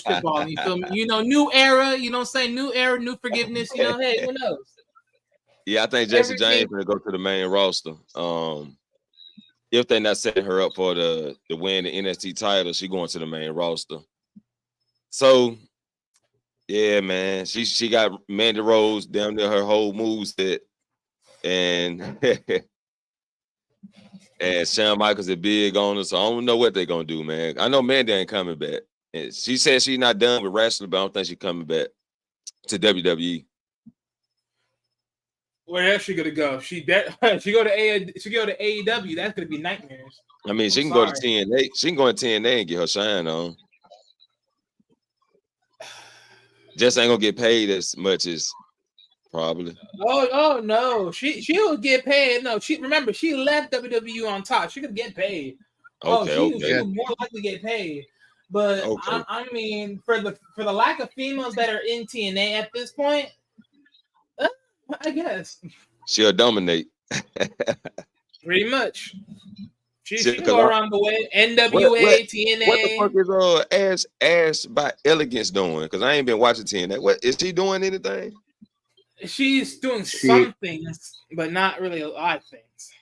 spitballing. You feel me? You know, new era. You know, what I'm saying new era, new forgiveness. You know, hey, who knows? Yeah, I think Jesse James will go to the main roster. If they're not setting her up for the win the NXT title, she going to the main roster. So, yeah, man, she got Mandy Rose down there, her whole moveset, and and Shawn Michaels is big on her. So I don't know what they're gonna do, man. I know Mandy ain't coming back. And she said she's not done with wrestling, but I don't think she's coming back to WWE. Where else she gonna go? She go to AEW. That's gonna be nightmares. I mean, she can go to TNA. She can go to TNA and get her shine on. Just ain't gonna get paid as much as probably. Oh no, she'll get paid. No, she left WWE on top. She could get paid. She would more likely get paid. But I mean, for the lack of females that are in TNA at this point, I guess she'll dominate. Pretty much. She can go around the way. NWA, TNA. What the fuck is Ash by Elegance doing? Because I ain't been watching TNA. What is she doing? Anything? She's doing some things, but not really a lot of things.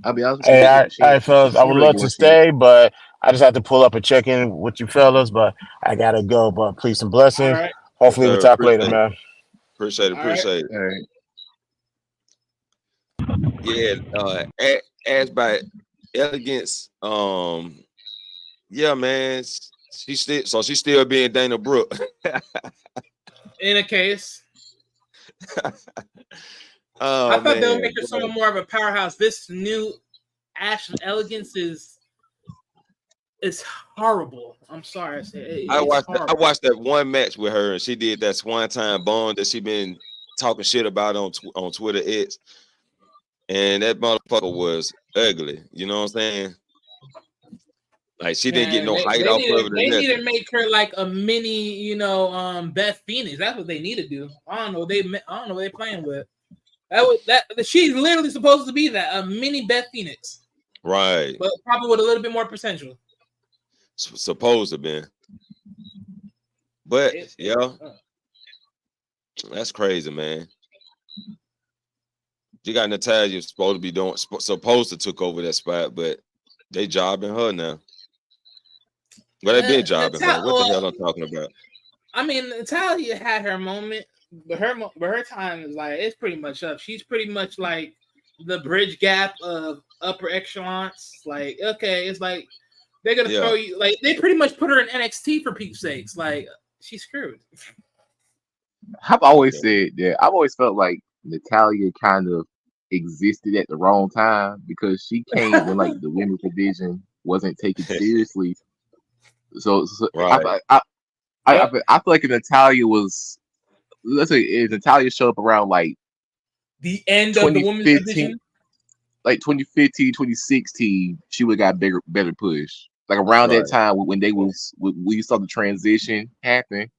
I'll be honest. Hey, all right, fellas. I would love to stay, but I just have to pull up and check in with you fellas. But I gotta go. But peace and blessings. Right. Hopefully we'll talk later, man. Appreciate it. All right. Yeah, Ash by Elegance. Yeah, man. She's still being Dana Brooke. In a case. I thought they would make her somewhat more of a powerhouse. This new Ash Elegance is horrible. I'm sorry. I watched that one match with her, and she did that Swanton Bomb that she been talking shit about on Twitter X, and that motherfucker was ugly. You know what I'm saying? Like she didn't get no height off of it. They need to make her like a mini, Beth Phoenix. That's what they need to do. I don't know what they're playing with. She's literally supposed to be a mini Beth Phoenix, right? But probably with a little bit more potential. Supposed to be, but that's crazy, man. You got Natalya supposed to took over that spot, but they jobbing her now. Well, they been jobbing her. What the hell I'm talking about? I mean, Natalya had her moment, but her time is like it's pretty much up. She's pretty much like the bridge gap of upper echelons. Like, okay, it's like they're gonna throw you. Like, they pretty much put her in NXT for peeps' sakes. Like, she's screwed. I've always said that. I've always felt like Natalya kind of existed at the wrong time because she came when like the women's division wasn't taken seriously. So Right. I feel like if Natalia was, let's say if Natalia showed up around like The end of the women's 2015, division. like 2015, 2016, she would have got better push. Like around Right. that time when we saw the transition happen,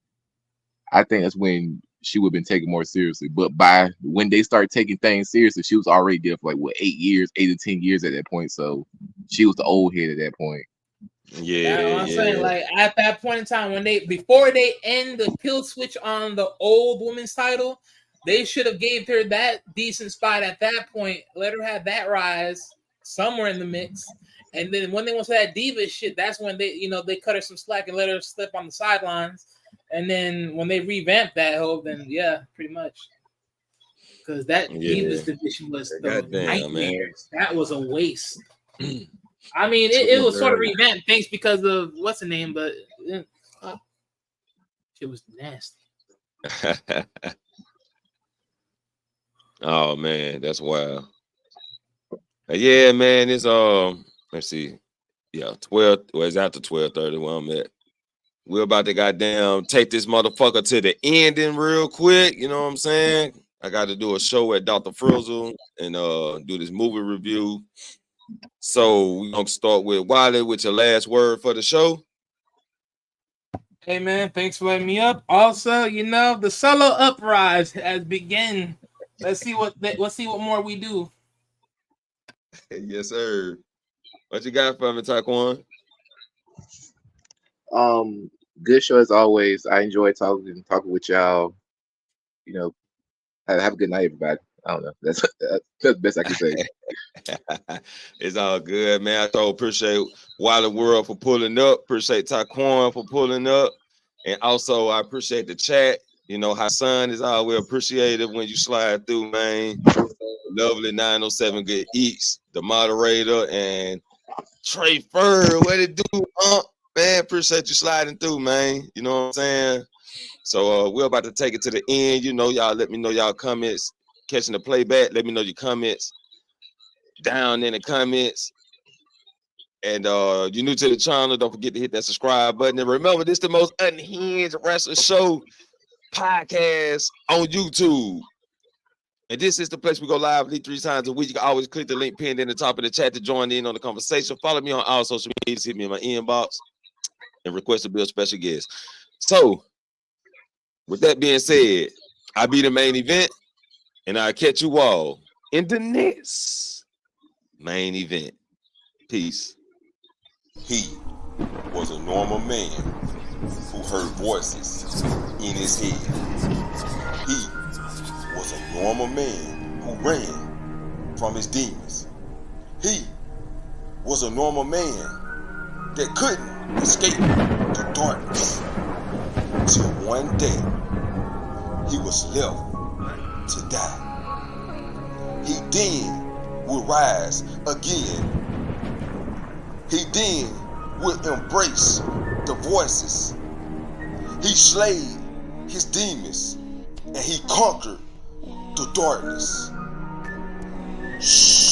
I think that's when she would have been taken more seriously. But by when they started taking things seriously, she was already there for like what 8 to 10 years at that point. So she was the old head at that point. That's what I'm saying. Yeah. Like at that point in time, before they end the kill switch on the old women's title, they should have gave her that decent spot at that point. Let her have that rise somewhere in the mix. And then when they went to that diva shit, that's when they cut her some slack and let her slip on the sidelines. And then when they revamped that whole, then yeah, pretty much. Because that Divas division was the Goddamn, man. nightmares. That was a waste. I mean, it was sort of revamped thanks because of what's the name, but it was nasty. Oh man, that's wild. Yeah, man, it's let's see. Yeah, 12. Well, it's after 12:30 where I'm at. We're about to goddamn take this motherfucker to the ending real quick. You know what I'm saying? I got to do a show at Dr. Frizzle and do this movie review. So we're gonna start with Wiley with your last word for the show. Hey man, thanks for letting me up. Also, the solo uprise has begun. Let's see what more we do. Yes, sir. What you got for me, Taekwon? Good show as always. I enjoy talking with y'all. Have a good night, everybody. I don't know. That's the best I can say. It's all good, man. I so appreciate Wiley World for pulling up. Appreciate Taekwon for pulling up. And also, I appreciate the chat. Hassan is always appreciated when you slide through, man. Lovely 907 Good Eats, the moderator, and Cheif, what it do, man? Appreciate you sliding through, man. You know what I'm saying? So we're about to take it to the end. Y'all let me know y'all comments. Catching the playback, let me know your comments down in the comments. And you're new to the channel, don't forget to hit that subscribe button. And remember, this is the most unhinged wrestling show podcast on YouTube. And this is the place we go live at least 3 times a week. You can always click the link pinned in the top of the chat to join in on the conversation. Follow me on all social media. Hit me in my inbox and request to be a special guest. So, with that being said, I'll be the main event, and I'll catch you all in the next main event. Peace. He was a normal man who heard voices in his head. He was a normal man who ran from his demons. He was a normal man that couldn't escape the darkness. Till one day, he was left to die. He then would rise again. He then would embrace the voices. He slayed his demons and he conquered the darkness. Shh.